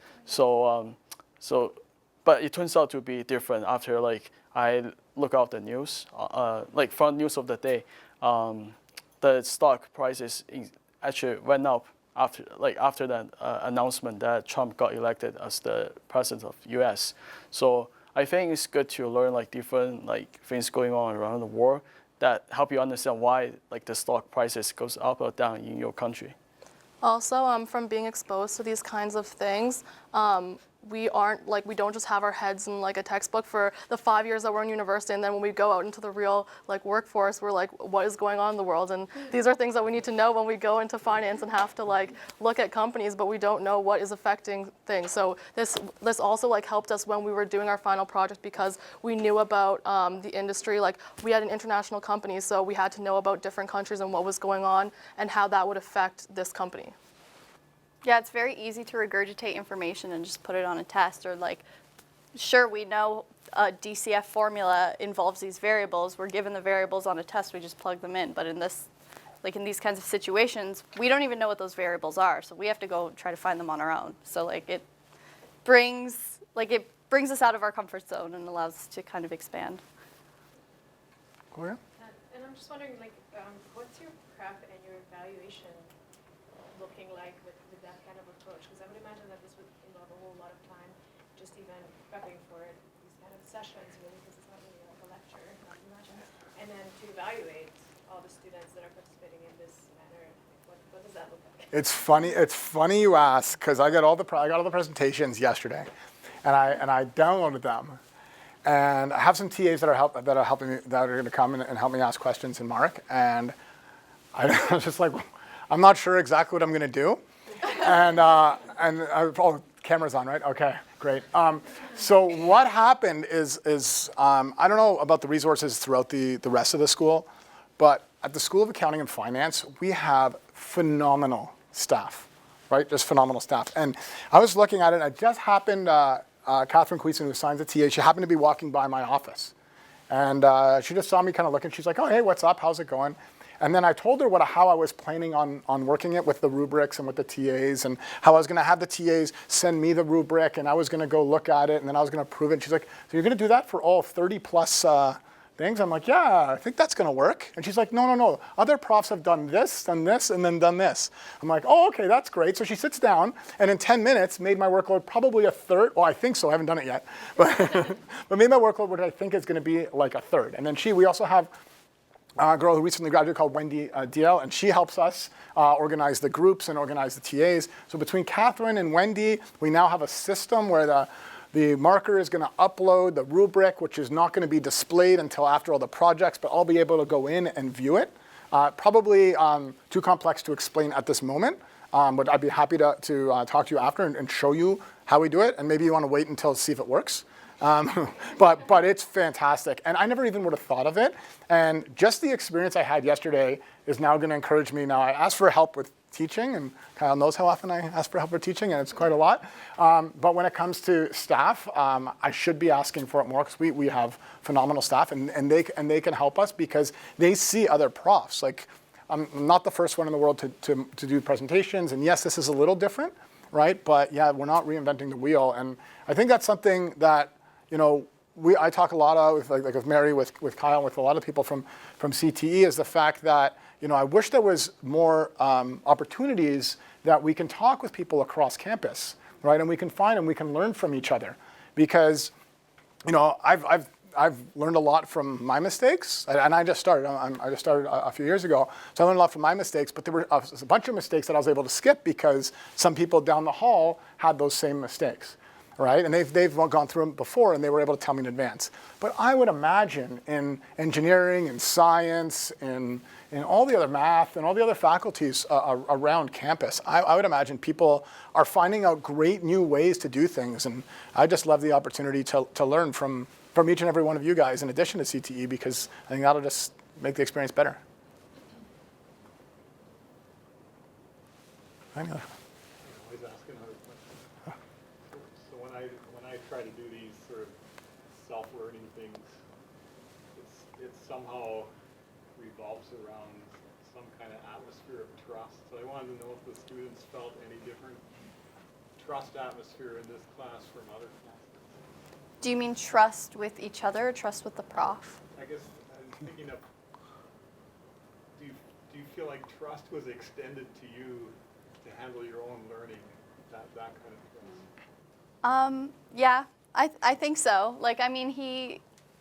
But it turns out to be different after like I look out the news, like from news of the day, the stock prices actually went up after that announcement that Trump got elected as the president of U.S. So I think it's good to learn like different like things going on around the world that help you understand why like the stock prices goes up or down in your country. Also, from being exposed to these kinds of things, we don't just have our heads in like a textbook for the 5 years that we're in university, and then when we go out into the real like workforce, we're like, what is going on in the world? And these are things that we need to know when we go into finance and have to like look at companies, but we don't know what is affecting things. So this also like helped us when we were doing our final project, because we knew about the industry. Like we had an international company, so we had to know about different countries and what was going on and how that would affect this company. Yeah, it's very easy to regurgitate information and just put it on a test, or like, sure, we know a DCF formula involves these variables. We're given the variables on a test, we just plug them in. But in this, like in these kinds of situations, we don't even know what those variables are, so we have to go try to find them on our own. So like it brings us out of our comfort zone and allows us to kind of expand. Gloria? And I'm just wondering, like, what's your prep and your evaluation looking like with that kind of approach? Because I would imagine that this would involve a whole lot of time, just even prepping for these kind of sessions, really, because it's not really like a lecture, I imagine. And then to evaluate all the students that are participating in this manner, what does that look like? It's funny you ask, because I got all the presentations yesterday, and I downloaded them, and I have some TAs that are helping me, that are going to come and help me ask questions in Mark, and I was just like, I'm not sure exactly what I'm going to do, and oh, camera's on, right? Okay, great. So what happened is I don't know about the resources throughout the rest of the school, but at the School of Accounting and Finance, we have phenomenal staff, right? Just phenomenal staff. And I was looking at it, and it just happened, Catherine Queeson, who signs the TA, she happened to be walking by my office. And she just saw me kind of looking. She's like, oh, hey, what's up? How's it going? And then I told her how I was planning on working it with the rubrics and with the TAs, and how I was going to have the TAs send me the rubric, and I was going to go look at it, and then I was going to approve it. And she's like, so you're going to do that for all 30 plus things? I'm like, yeah, I think that's going to work. And she's like, no. Other profs have done this, and then done this. I'm like, oh, okay, that's great. So she sits down, and in 10 minutes made my workload probably a third. Well, I think so. I haven't done it yet. But made my workload what I think is going to be like a third. And then we also have a girl who recently graduated called Wendy DL, and she helps us organize the groups and organize the TAs. So between Catherine and Wendy, we now have a system where the marker is going to upload the rubric, which is not going to be displayed until after all the projects, but I'll be able to go in and view it. Probably too complex to explain at this moment, but I'd be happy to talk to you after and show you how we do it, and maybe you want to wait until to see if it works. But it's fantastic, and I never even would have thought of it. And just the experience I had yesterday is now going to encourage me. Now I asked for help with teaching, and Kyle knows how often I ask for help with teaching, and it's quite a lot. But when it comes to staff, I should be asking for it more, because we have phenomenal staff, and they can help us because they see other profs. Like, I'm not the first one in the world to do presentations, and yes, this is a little different, right? But yeah, we're not reinventing the wheel, and I think that's something that, you know, I talk a lot of, like with Mary, with Kyle, with a lot of people from CTE, is the fact that, you know, I wish there was more opportunities that we can talk with people across campus, right? And we can find and we can learn from each other, because, you know, I've learned a lot from my mistakes, and I just started. I just started a few years ago, so I learned a lot from my mistakes. But there were a bunch of mistakes that I was able to skip because some people down the hall had those same mistakes. Right, and they've gone through them before, and they were able to tell me in advance. But I would imagine in engineering and science and all the other math and all the other faculties around campus, I would imagine people are finding out great new ways to do things, and I just love the opportunity to learn from each and every one of you guys in addition to CTE, because I think that'll just make the experience better. Try to do these sort of self-learning things, it somehow revolves around some kind of atmosphere of trust. So I wanted to know if the students felt any different trust atmosphere in this class from other classes. Do you mean trust with each other or trust with the prof? I guess I'm thinking of, do you feel like trust was extended to you to handle your own learning, that kind of thing? Yeah, I think so. Like, I mean,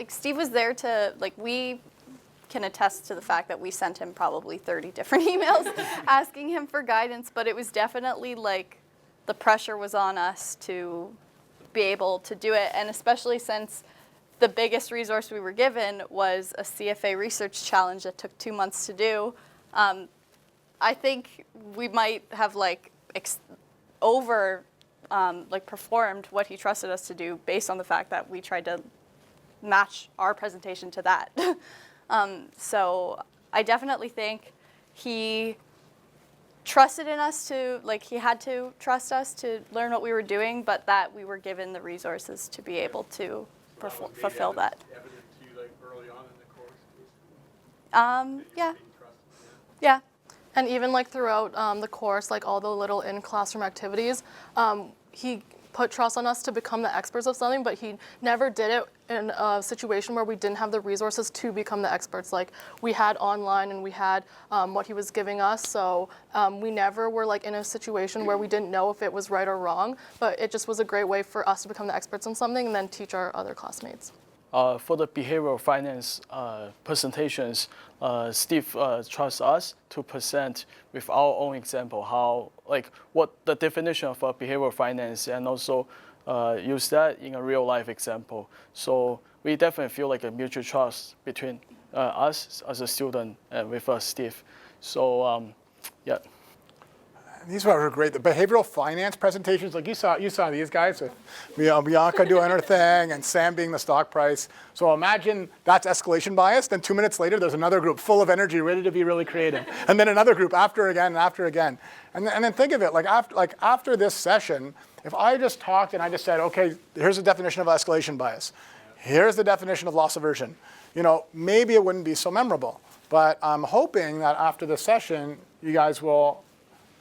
Steve was there to, like, we can attest to the fact that we sent him probably 30 different emails asking him for guidance, but it was definitely like the pressure was on us to be able to do it, and especially since the biggest resource we were given was a CFA research challenge that took 2 months to do. I think we might have like performed what he trusted us to do based on the fact that we tried to match our presentation to that. So I definitely think he trusted in us to, like, he had to trust us to learn what we were doing, but that we were given the resources to be able to fulfill that. Evident to you, like, early on in the course? Yeah. Yeah. And even like throughout the course, like all the little in-classroom activities, he put trust on us to become the experts of something, but he never did it in a situation where we didn't have the resources to become the experts. Like, we had online and we had what he was giving us, so we never were like in a situation where we didn't know if it was right or wrong, but it just was a great way for us to become the experts in something and then teach our other classmates. for the behavioral finance presentations, Steve trusts us to present with our own example how, like, what the definition of behavioral finance, and also use that in a real life example. So we definitely feel like a mutual trust between us as a student and with Steve. So yeah. These were great. The behavioral finance presentations, like you saw these guys with Bianca doing her thing and Sam being the stock price. So imagine that's escalation bias. Then 2 minutes later, there's another group full of energy, ready to be really creative, and then another group after again and after again. And then think of it like after this session, if I just talked and I just said, okay, here's the definition of escalation bias, here's the definition of loss aversion. Maybe it wouldn't be so memorable. But I'm hoping that after this session, you guys will.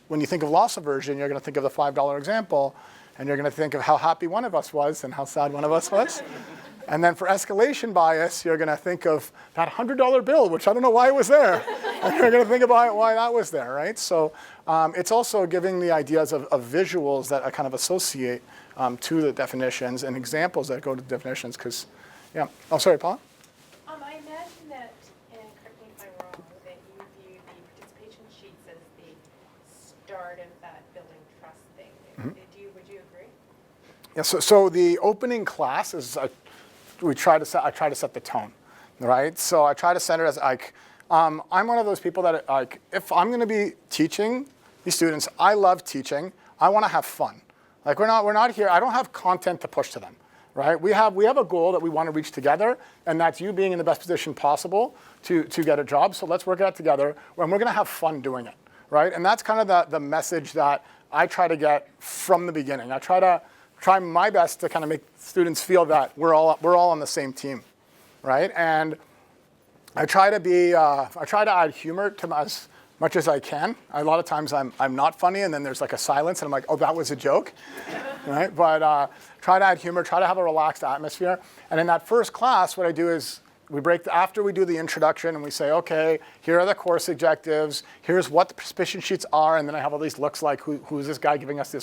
When you think of loss aversion, you're going to think of the $5 example, and you're going to think of how happy one of us was and how sad one of us was. And then for escalation bias, you're going to think of that $100 bill, which I don't know why it was there. And you're going to think about why that was there, right? So it's also giving the ideas of visuals that I kind of associate to the definitions and examples that go to definitions. Because, yeah. Oh, sorry, Paula? I imagine that, and correct me if I'm wrong, that you view the participation sheets as the start of that building trust thing. Would you agree? Yeah. So the opening class is I try to set the tone, right? So I try to set it as like I'm one of those people that like if I'm going to be teaching these students, I love teaching. I want to have fun. Like we're not here. I don't have content to push to them. Right? We have a goal that we want to reach together, and that's you being in the best position possible to get a job. So let's work it out together, and we're going to have fun doing it, right? And that's kind of the message that I try to get from the beginning. I try my best to kind of make students feel that we're all on the same team, right? And I try to add humor to as much as I can. A lot of times I'm not funny, and then there's like a silence, and I'm like, oh, that was a joke, right? But try to add humor, try to have a relaxed atmosphere. And in that first class, what I do is after we do the introduction, and we say, okay, here are the course objectives, here's what the participation sheets are, and then I have all these looks like, who's this guy giving us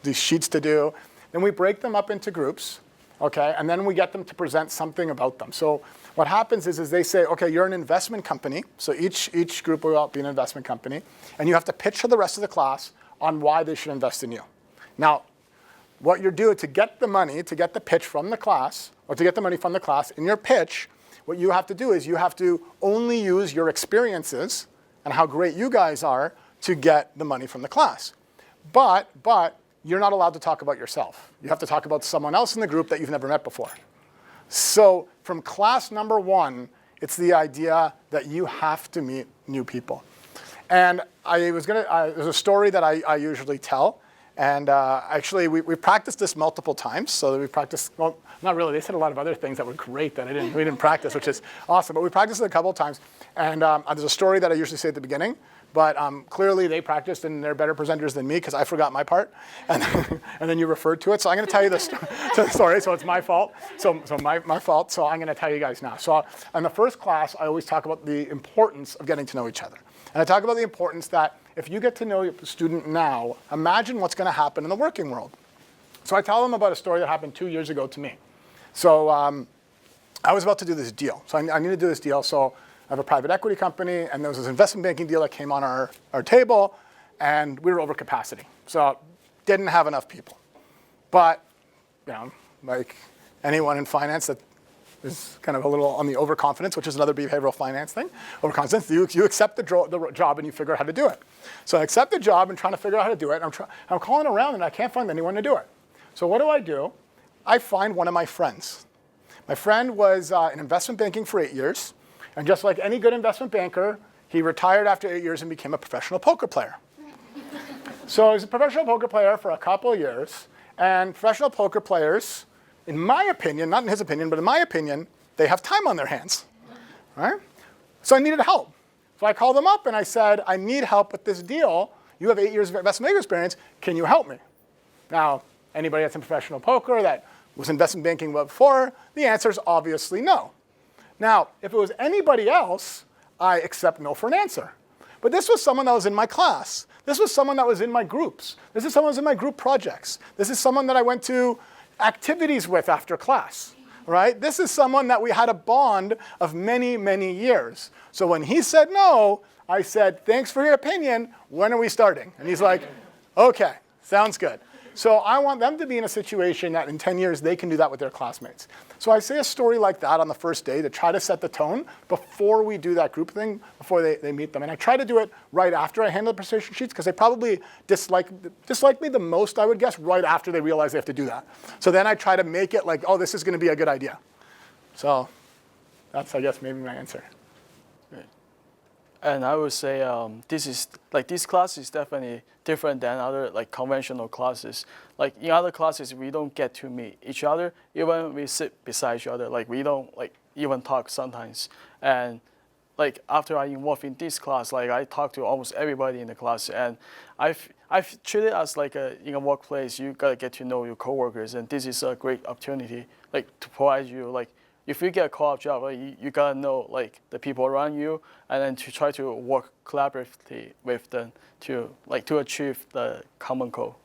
these sheets to do? Then we break them up into groups, okay? And then we get them to present something about them. So what happens is they say, okay, you're an investment company. So each group will be an investment company. And you have to pitch to the rest of the class on why they should invest in you. Now, what you're doing to get the money, to get the pitch from the class, or to get the money from the class, in your pitch, what you have to do is you have to only use your experiences and how great you guys are to get the money from the class. But you're not allowed to talk about yourself. You have to talk about someone else in the group that you've never met before. So from class number 1, it's the idea that you have to meet new people. And there's a story that I usually tell. And actually, we practiced this multiple times. So we practiced, well, not really. They said a lot of other things that were great that we didn't practice, which is awesome. But we practiced it a couple of times. And there's a story that I usually say at the beginning. But clearly, they practiced, and they're better presenters than me because I forgot my part. And then you referred to it. So I'm going to tell you the story. So it's my fault. So my fault. So I'm going to tell you guys now. So in the first class, I always talk about the importance of getting to know each other. And I talk about the importance that if you get to know your student now, imagine what's going to happen in the working world. So I tell them about a story that happened 2 years ago to me. So I was about to do this deal. So I need to do this deal. So I have a private equity company, and there was this investment banking deal that came on our table, and we were over capacity. So didn't have enough people. But, like anyone in finance that is kind of a little on the overconfidence, which is another behavioral finance thing. Overconfidence, you accept the job and you figure out how to do it. So I accept the job and trying to figure out how to do it. I'm calling around and I can't find anyone to do it. So what do? I find one of my friends. My friend was in investment banking for 8 years. And just like any good investment banker, he retired after 8 years and became a professional poker player. So he was a professional poker player for a couple of years. And professional poker players, in my opinion, not in his opinion, but in my opinion, they have time on their hands, right? So I needed help. So I called him up and I said, I need help with this deal. You have 8 years of investment banking experience. Can you help me? Now, anybody that's in professional poker that was investment banking before, the answer is obviously no. Now, if it was anybody else, I accept no for an answer. But this was someone that was in my class. This was someone that was in my groups. This is someone that was in my group projects. This is someone that I went to activities with after class. right? This is someone that we had a bond of many, many years. So when he said no, I said, thanks for your opinion. When are we starting? And he's like, okay, sounds good. So I want them to be in a situation that in 10 years they can do that with their classmates. So I say a story like that on the first day to try to set the tone before we do that group thing, before they meet them. And I try to do it right after I handle the presentation sheets because they probably dislike me the most, I would guess, right after they realize they have to do that. So then I try to make it like, oh, this is going to be a good idea. So that's, I guess, maybe my answer. And I would say this class is definitely different than other conventional classes. Like in other classes, we don't get to meet each other. Even we sit beside each other, we don't even talk sometimes. And after I involved in this class, I talk to almost everybody in the class, and I've treated it as in a workplace, you gotta get to know your coworkers, and this is a great opportunity to provide you if you get a co-op job, you gotta know the people around you, and then to try to work collaboratively with them to achieve the common goal.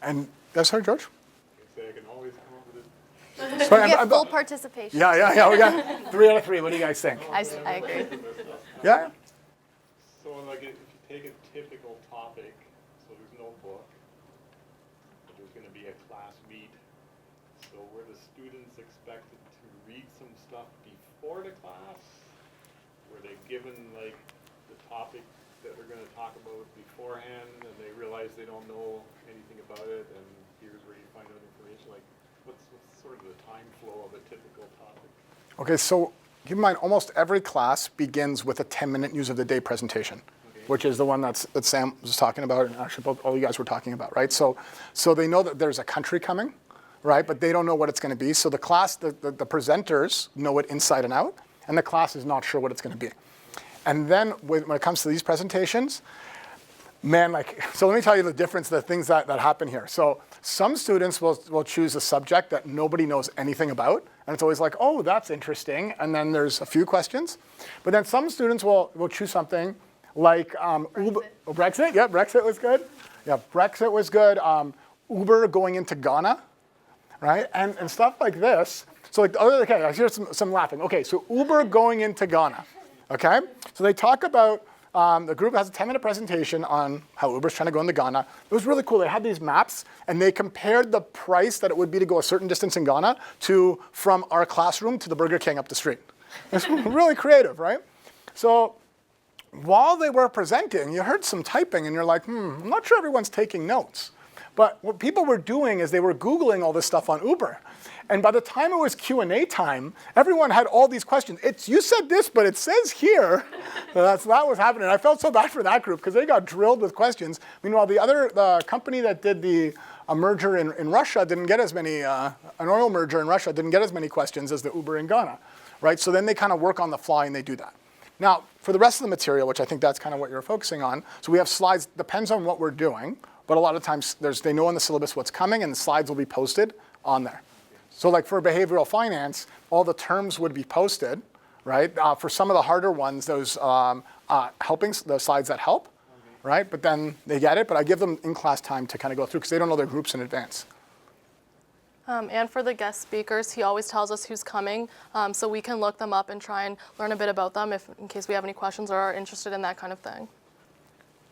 And sorry, George. I can always come up with it. Sorry, You get full participation. Yeah. We got 3 out of 3. What do you guys think? I agree. Yeah. So if you take a typical topic, so there's no book, but there's going to be a class meet. So were the students expected to read some stuff before the class? Were they given the topic that we're going to talk about beforehand, and they realize they don't know anything about it, and here's where you find out information? What's sort of the time flow of a typical topic? Okay, so keep in mind, almost every class begins with a 10-minute news of the day presentation, which is the one that Sam was talking about, and actually both all you guys were talking about, right? So they know that there's a country coming, right? But they don't know what it's going to be. So the class, the presenters know it inside and out, and the class is not sure what it's going to be. And then when it comes to these presentations, man, so let me tell you the difference, the things that happen here. So some students will choose a subject that nobody knows anything about, and it's always oh, that's interesting, and then there's a few questions. But then some students will choose something like Brexit. Yeah, Brexit was good. Yeah, Brexit was good. Uber going into Ghana, right? And stuff like this. So okay, I hear some laughing. Okay, so Uber going into Ghana, okay? So they talk about, the group has a 10-minute presentation on how Uber's trying to go into Ghana. It was really cool. They had these maps, and they compared the price that it would be to go a certain distance in Ghana from our classroom to the Burger King up the street. It's really creative, right? So while they were presenting, you heard some typing, and you're like, I'm not sure everyone's taking notes. But what people were doing is they were Googling all this stuff on Uber. And by the time it was Q&A time, everyone had all these questions. You said this, but it says here. So that was happening. I felt so bad for that group because they got drilled with questions. Meanwhile, the company that did a merger in Russia didn't get as many, an oil merger in Russia didn't get as many questions as the Uber in Ghana, right? So then they kind of work on the fly and they do that. Now, for the rest of the material, which I think that's kind of what you're focusing on, so we have slides, depends on what we're doing, but a lot of times they know in the syllabus what's coming and the slides will be posted on there. So for behavioral finance, all the terms would be posted, right? For some of the harder ones, those the slides that help, right? But then they get it, but I give them in-class time to kind of go through because they don't know their groups in advance. And for the guest speakers, he always tells us who's coming, so we can look them up and try and learn a bit about them in case we have any questions or are interested in that kind of thing.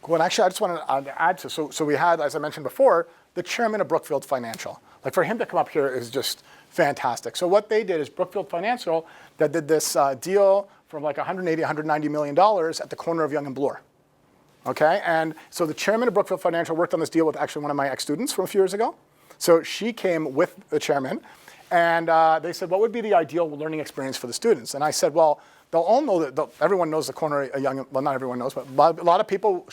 Well, actually, I just want to add to, so we had, as I mentioned before, the chairman of Brookfield Financial. For him to come up here is just fantastic. So what they did is Brookfield Financial that did this deal from $180, $190 million at the corner of Yonge and Bloor. Okay, and so the chairman of Brookfield Financial worked on this deal with actually one of my ex-students from a few years ago. So she came with the chairman, and they said, what would be the ideal learning experience for the students? And I said, well, they'll all know that everyone knows the corner of Yonge, well, not everyone knows, but a lot of people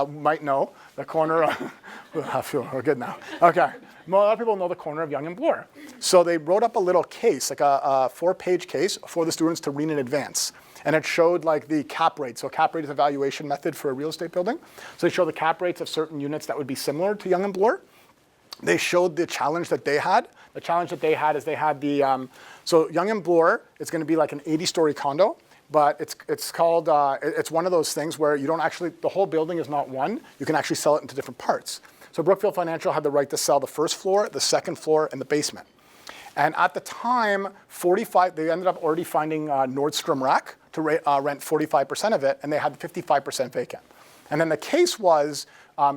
might know the corner of, I feel we're good now. Okay, a lot of people know the corner of Yonge and Bloor. So they wrote up a little case, a 4-page case for the students to read in advance. And it showed the cap rate. So cap rate is a valuation method for a real estate building. So they show the cap rates of certain units that would be similar to Yonge and Bloor. They showed the challenge that they had. The challenge that they had is they had so Yonge and Bloor is going to be like an 80-story condo, but it's called, it's one of those things where you don't actually, the whole building is not one. You can actually sell it into different parts. So Brookfield Financial had the right to sell the first floor, the second floor, and the basement. And at the time, they ended up already finding Nordstrom Rack to rent 45% of it, and they had 55% vacant. And then the case was,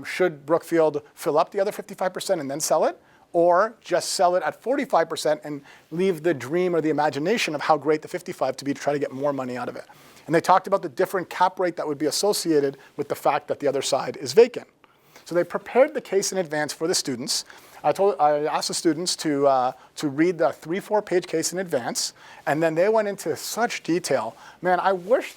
should Brookfield fill up the other 55% and then sell it, or just sell it at 45% and leave the dream or the imagination of how great the 55 to be to try to get more money out of it. And they talked about the different cap rate that would be associated with the fact that the other side is vacant. So they prepared the case in advance for the students. I asked the students to read the 3-4 page case in advance, and then they went into such detail. Man, I wish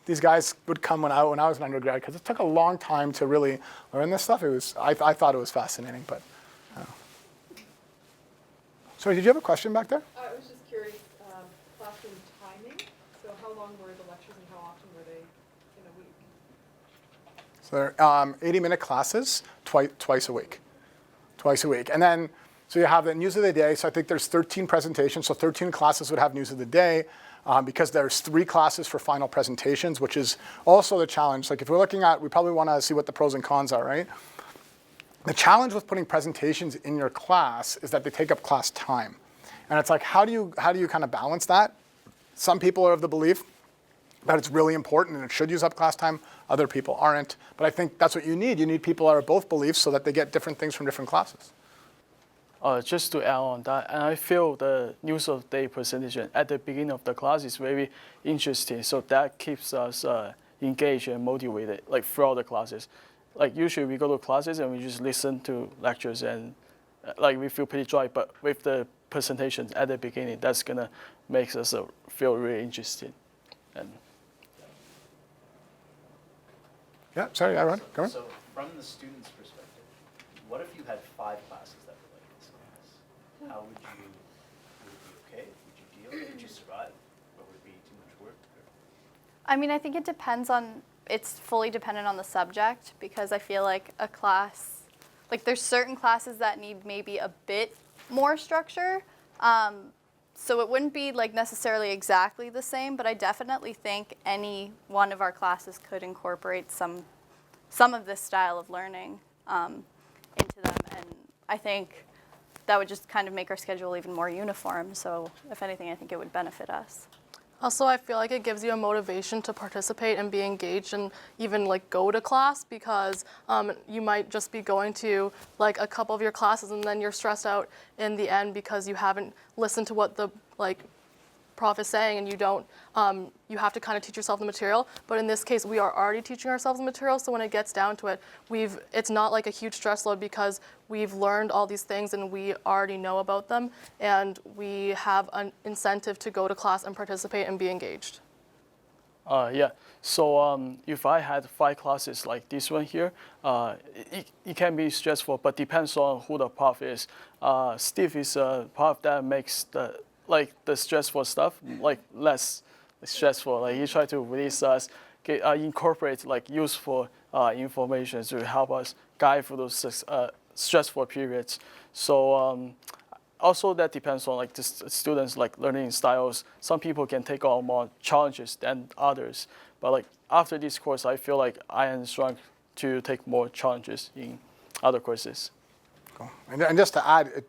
these guys would come when I was an undergrad, because it took a long time to really learn this stuff. I thought it was fascinating, but. Sorry, did you have a question back there? I was just curious, classroom timing. So how long were the lectures and how often were they in a week? So they're 80-minute classes twice a week. Twice a week. And then, so you have the news of the day. So I think there's 13 presentations. So 13 classes would have news of the day, because there's 3 classes for final presentations, which is also the challenge. Like if we're looking at, we probably want to see what the pros and cons are, right? The challenge with putting presentations in your class is that they take up class time. And it's like, how do you kind of balance that? Some people are of the belief that it's really important and it should use up class time. Other people aren't. But I think that's what you need. You need people that are both beliefs so that they get different things from different classes. Just to add on that, and I feel the news of the day presentation at the beginning of the class is very interesting. So that keeps us engaged and motivated, like throughout the classes. Like usually we go to classes and we just listen to lectures and like we feel pretty dry, but with the presentations at the beginning, that's gonna make us feel really interested. And yeah, sorry, Aaron, go on. So from the student's perspective, what if you had 5 classes that were like this class? How would it be okay? Would you deal? Would you survive? Or would it be too much work? I mean, I think it depends on, it's fully dependent on the subject, because I feel like a class, like there's certain classes that need maybe a bit more structure. So it wouldn't be like necessarily exactly the same, but I definitely think any one of our classes could incorporate some of this style of learning into them. And I think that would just kind of make our schedule even more uniform. So if anything, I think it would benefit us. Also, I feel like it gives you a motivation to participate and be engaged and even like go to class, because you might just be going to like a couple of your classes and then you're stressed out in the end because you haven't listened to what the prof is saying, and you don't, you have to kind of teach yourself the material. But in this case, we are already teaching ourselves the material, so when it gets down to it, it's not like a huge stress load because we've learned all these things and we already know about them, and we have an incentive to go to class and participate and be engaged. Yeah, so if I had 5 classes like this one here, it can be stressful, but depends on who the prof is. Steve is a prof that makes the stressful stuff like less stressful. Like he tried to release us, incorporate like useful information to help us guide through those stressful periods. So also that depends on like the students' like learning styles. Some people can take on more challenges than others. But like after this course, I feel like I am strong to take more challenges in other courses. Cool. And just to add,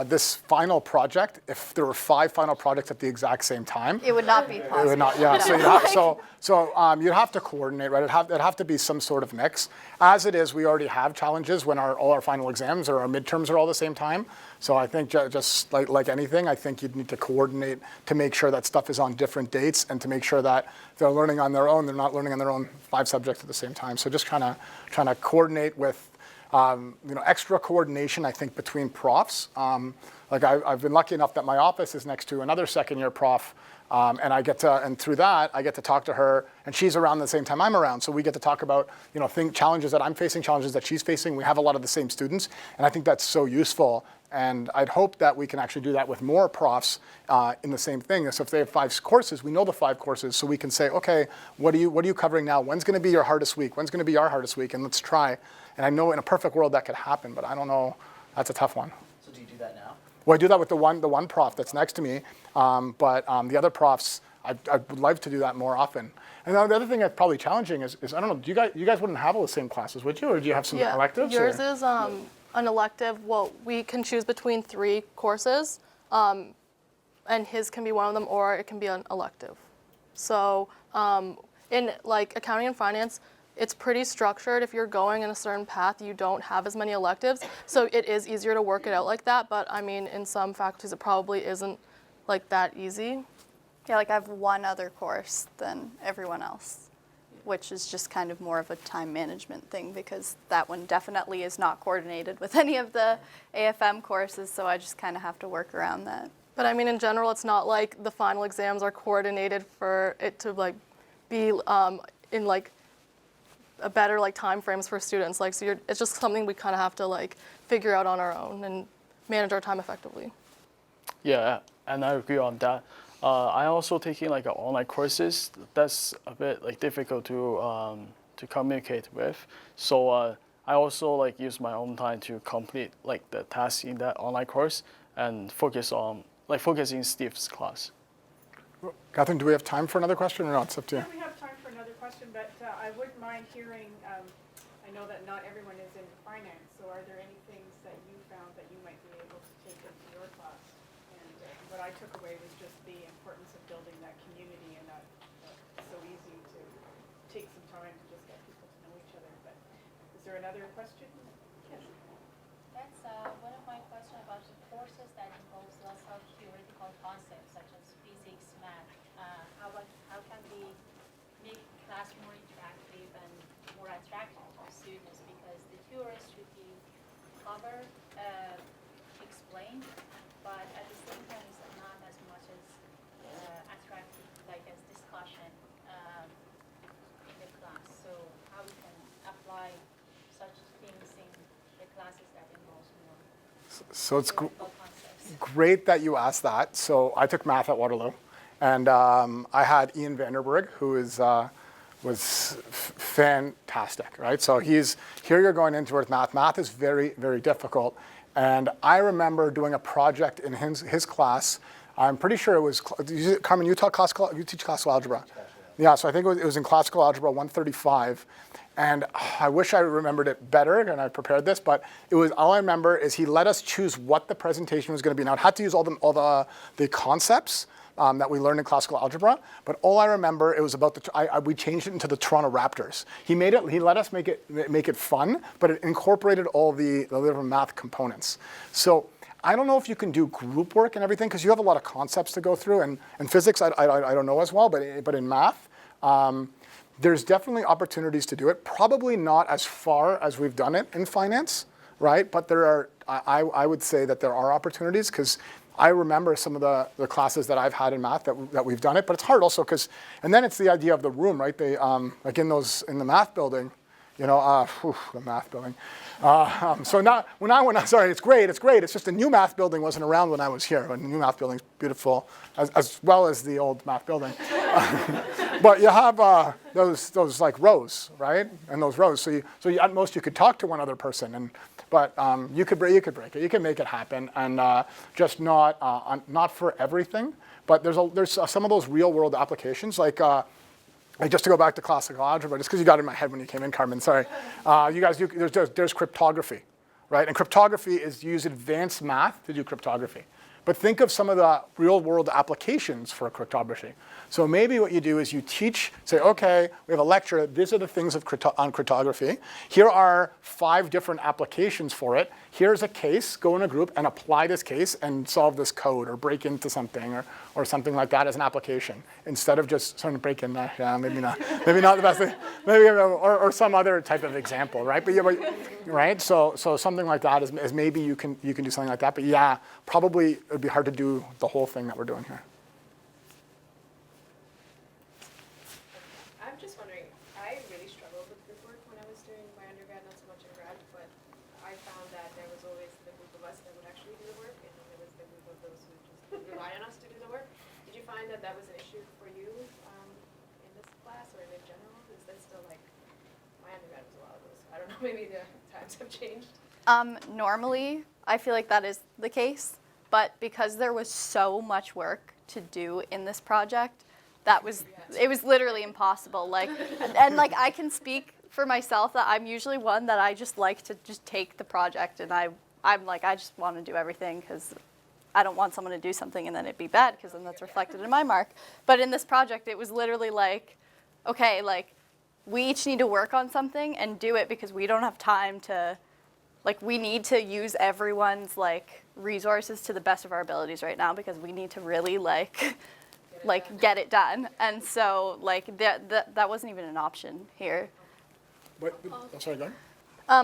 this final project, if there were 5 final projects at the exact same time, It would not be possible. it would not. Yeah. So you'd have to coordinate, right? It'd have to be some sort of mix. As it is, we already have challenges when all our final exams or our midterms are all the same time. So I think just like anything, I think you'd need to coordinate to make sure that stuff is on different dates and to make sure that they're learning on their own. They're not learning on their own 5 subjects at the same time. So just trying to coordinate with. Extra coordination, I think, between profs. I've been lucky enough that my office is next to another second-year prof, and through that, I get to talk to her, and she's around the same time I'm around. So we get to talk about, challenges that I'm facing, challenges that she's facing. We have a lot of the same students, and I think that's so useful. And I'd hope that we can actually do that with more profs in the same thing. So if they have 5 courses, we know the 5 courses, so we can say, okay, what are you covering now? When's going to be your hardest week? When's going to be our hardest week? And let's try. And I know in a perfect world that could happen, but I don't know. That's a tough one. So do you do that now? Well, I do that with the one prof that's next to me, but the other profs, I would like to do that more often. And the other thing that's probably challenging is I don't know, you guys wouldn't have all the same classes, would you? Or do you have some electives? Yours or? is an elective. Well, we can choose between 3 courses, and his can be one of them, or it can be an elective. So in like accounting and finance, it's pretty structured. If you're going in a certain path, you don't have as many electives. So it is easier to work it out like that. But I mean, in some faculties, it probably isn't like that easy. Yeah, like I have one other course than everyone else, which is just kind of more of a time management thing because that one definitely is not coordinated with any of the AFM courses, so I just kind of have to work around that. But I mean, in general, it's not like the final exams are coordinated for it to like be in like a better like time frames for students. Like, so it's just something we kind of have to like figure out on our own and manage our time effectively. Yeah, and I agree on that. I also taking like online courses. That's a bit like difficult to communicate with. So I also like use my own time to complete like the tasks in that online course and focusing Steve's class. Catherine, do we have time for another question or not? It's up to you. We have time for another question, but I wouldn't mind hearing, I know that not everyone is in finance, so are there any things that you found that you might be able to take into your class? And what I took away was just the importance of building that community and that it's so easy to take some time to just get people to know each other. But is there another question? Yes. That's one of my questions about the courses that involves lots of theoretical concepts such as physics, math. How can we make class more interactive and more attractive to students? Because the theories should be covered, explained, but at the same time it's not as much as attractive like as discussion in the class. So how we can apply such things in the classes that involves more So it's theoretical concepts? great that you asked that. So I took math at Waterloo, and I had Ian Vanderberg, who was fantastic, right? So here you're going into it with math. Math is very, very difficult. And I remember doing a project in his class. I'm pretty sure it was, Carmen, you teach classical algebra. Yeah, so I think it was in classical algebra 135. And I wish I remembered it better, and I prepared this, but all I remember is he let us choose what the presentation was going to be. Now, it had to use all the concepts that we learned in classical algebra, but all I remember, it was about we changed it into the Toronto Raptors. He let us make it fun, but it incorporated all the different math components. So I don't know if you can do group work and everything, because you have a lot of concepts to go through, and physics I don't know as well, but in math, there's definitely opportunities to do it. Probably not as far as we've done it in finance, right? But I would say that there are opportunities, because I remember some of the classes that I've had in math that we've done it, but it's hard also because, and then it's the idea of the room, right? They like in the math building, the math building. So not sorry, it's great. It's just the new math building wasn't around when I was here. And the new math building's beautiful, as well as the old math building. But you have those like rows, right? And those rows. So at most you could talk to one other person, but you could break it. You can make it happen, and just not for everything. But there's some of those real world applications like just to go back to classical algebra, just because you got it in my head when you came in, Carmen, sorry. You guys, there's cryptography, right? And cryptography is you use advanced math to do cryptography. But think of some of the real world applications for cryptography. So maybe what you do is you say, okay, we have a lecture, these are the things on cryptography. Here are 5 different applications for it. Here's a case, go in a group and apply this case and solve this code or break into something or something like that as an application. Instead of just trying to break in that, maybe not the best thing, maybe, or some other type of example, right? Right? So something like that is maybe you can do something like that. But yeah, probably it would be hard to do the whole thing that we're doing here. I'm just wondering, I really struggled with group work when I was doing my undergrad, not so much in grad, but I found that there was always the group of us that would actually do the work, and then there was the group of those who just rely on us to do the work. Did you find that was an issue for you in this class or in general? Is that still like, my undergrad was a while ago, so I don't know, maybe the times have changed. Normally, I feel like that is the case, but because there was so much work to do in this project, it was literally impossible. Like, and like I can speak for myself that I'm usually one that I just like to just take the project, and I'm like, I just want to do everything because I don't want someone to do something and then it'd be bad because then that's reflected in my mark. But in this project, it was literally like, okay, like we each need to work on something and do it because we don't have time to, like we need to use everyone's like resources to the best of our abilities right now because we need to really like get it done. And so like that wasn't even an option here. Wait, sorry, go ahead.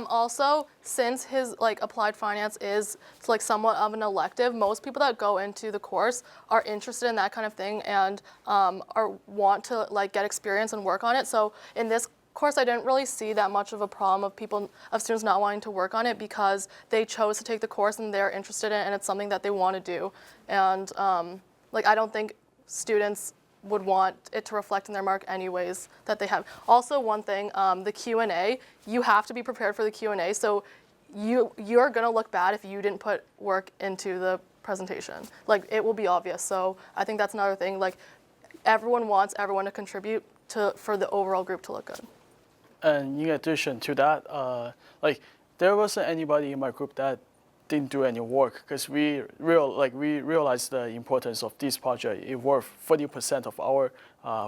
Also, since his like applied finance is like somewhat of an elective, most people that go into the course are interested in that kind of thing and want to like get experience and work on it. So in this course, I didn't really see that much of a problem of students not wanting to work on it because they chose to take the course and they're interested in it and it's something that they want to do. And like I don't think students would want it to reflect in their mark anyways that they have. Also, one thing, the Q&A, you have to be prepared for the Q&A. So you're gonna look bad if you didn't put work into the presentation. Like it will be obvious. So I think that's another thing. Like everyone wants everyone to contribute for the overall group to look good. And in addition to that, like there wasn't anybody in my group that didn't do any work because we realized the importance of this project. It worth 40% of our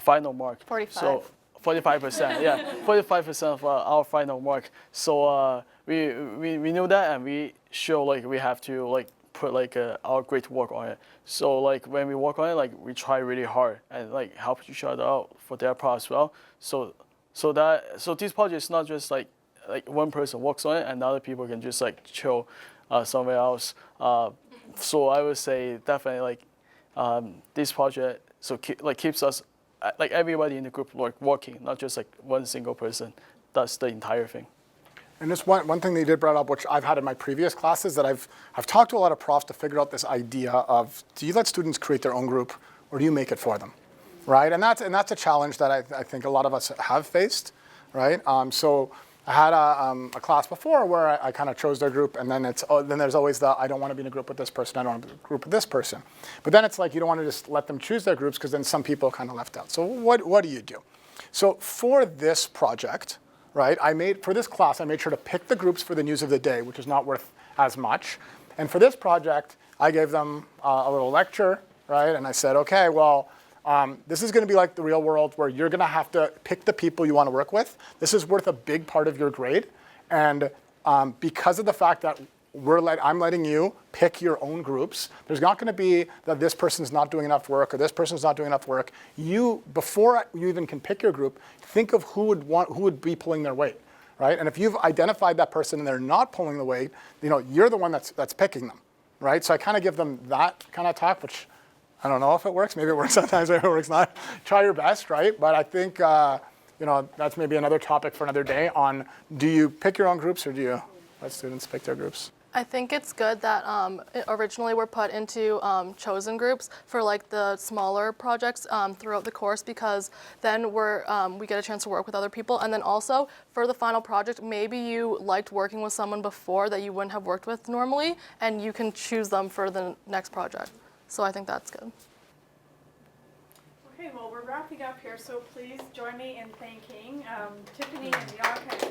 final mark. 45. So 45%, yeah, 45% of our final mark. So we knew that, and we show like we have to like put like our great work on it. So like when we work on it, like we try really hard and like help each other out for their part as well. So this project is not just like one person works on it and other people can just like chill somewhere else. So I would say definitely like this project keeps us like everybody in the group like working, not just like one single person does the entire thing. And just one thing that you did brought up, which I've had in my previous classes, that I've talked to a lot of profs to figure out this idea of, do you let students create their own group or do you make it for them, right? And that's a challenge that I think a lot of us have faced, right? So I had a class before where I kind of chose their group, and then then there's always the, I don't want to be in a group with this person, I don't want to be in a group with this person. But then it's like you don't want to just let them choose their groups because then some people are kind of left out. So what do you do? So for this project, right, for this class, I made sure to pick the groups for the news of the day, which is not worth as much. And for this project, I gave them a little lecture, right? And I said, okay, well, this is going to be like the real world where you're going to have to pick the people you want to work with. This is worth a big part of your grade. And because of the fact that I'm letting you pick your own groups, there's not going to be that this person's not doing enough work or this person's not doing enough work. Before you even can pick your group, think of who would be pulling their weight, right? And if you've identified that person and they're not pulling the weight, you're the one that's picking them, right? So I kind of give them that kind of talk, which I don't know if it works. Maybe it works sometimes, maybe it works not. Try your best, right? But I think that's maybe another topic for another day on, do you pick your own groups or do you let students pick their groups? I think it's good that originally we're put into chosen groups for like the smaller projects throughout the course because then we get a chance to work with other people. And then also for the final project, maybe you liked working with someone before that you wouldn't have worked with normally, and you can choose them for the next project. So I think that's good. Okay, well, we're wrapping up here, so please join me in thanking Tiffany and Bianca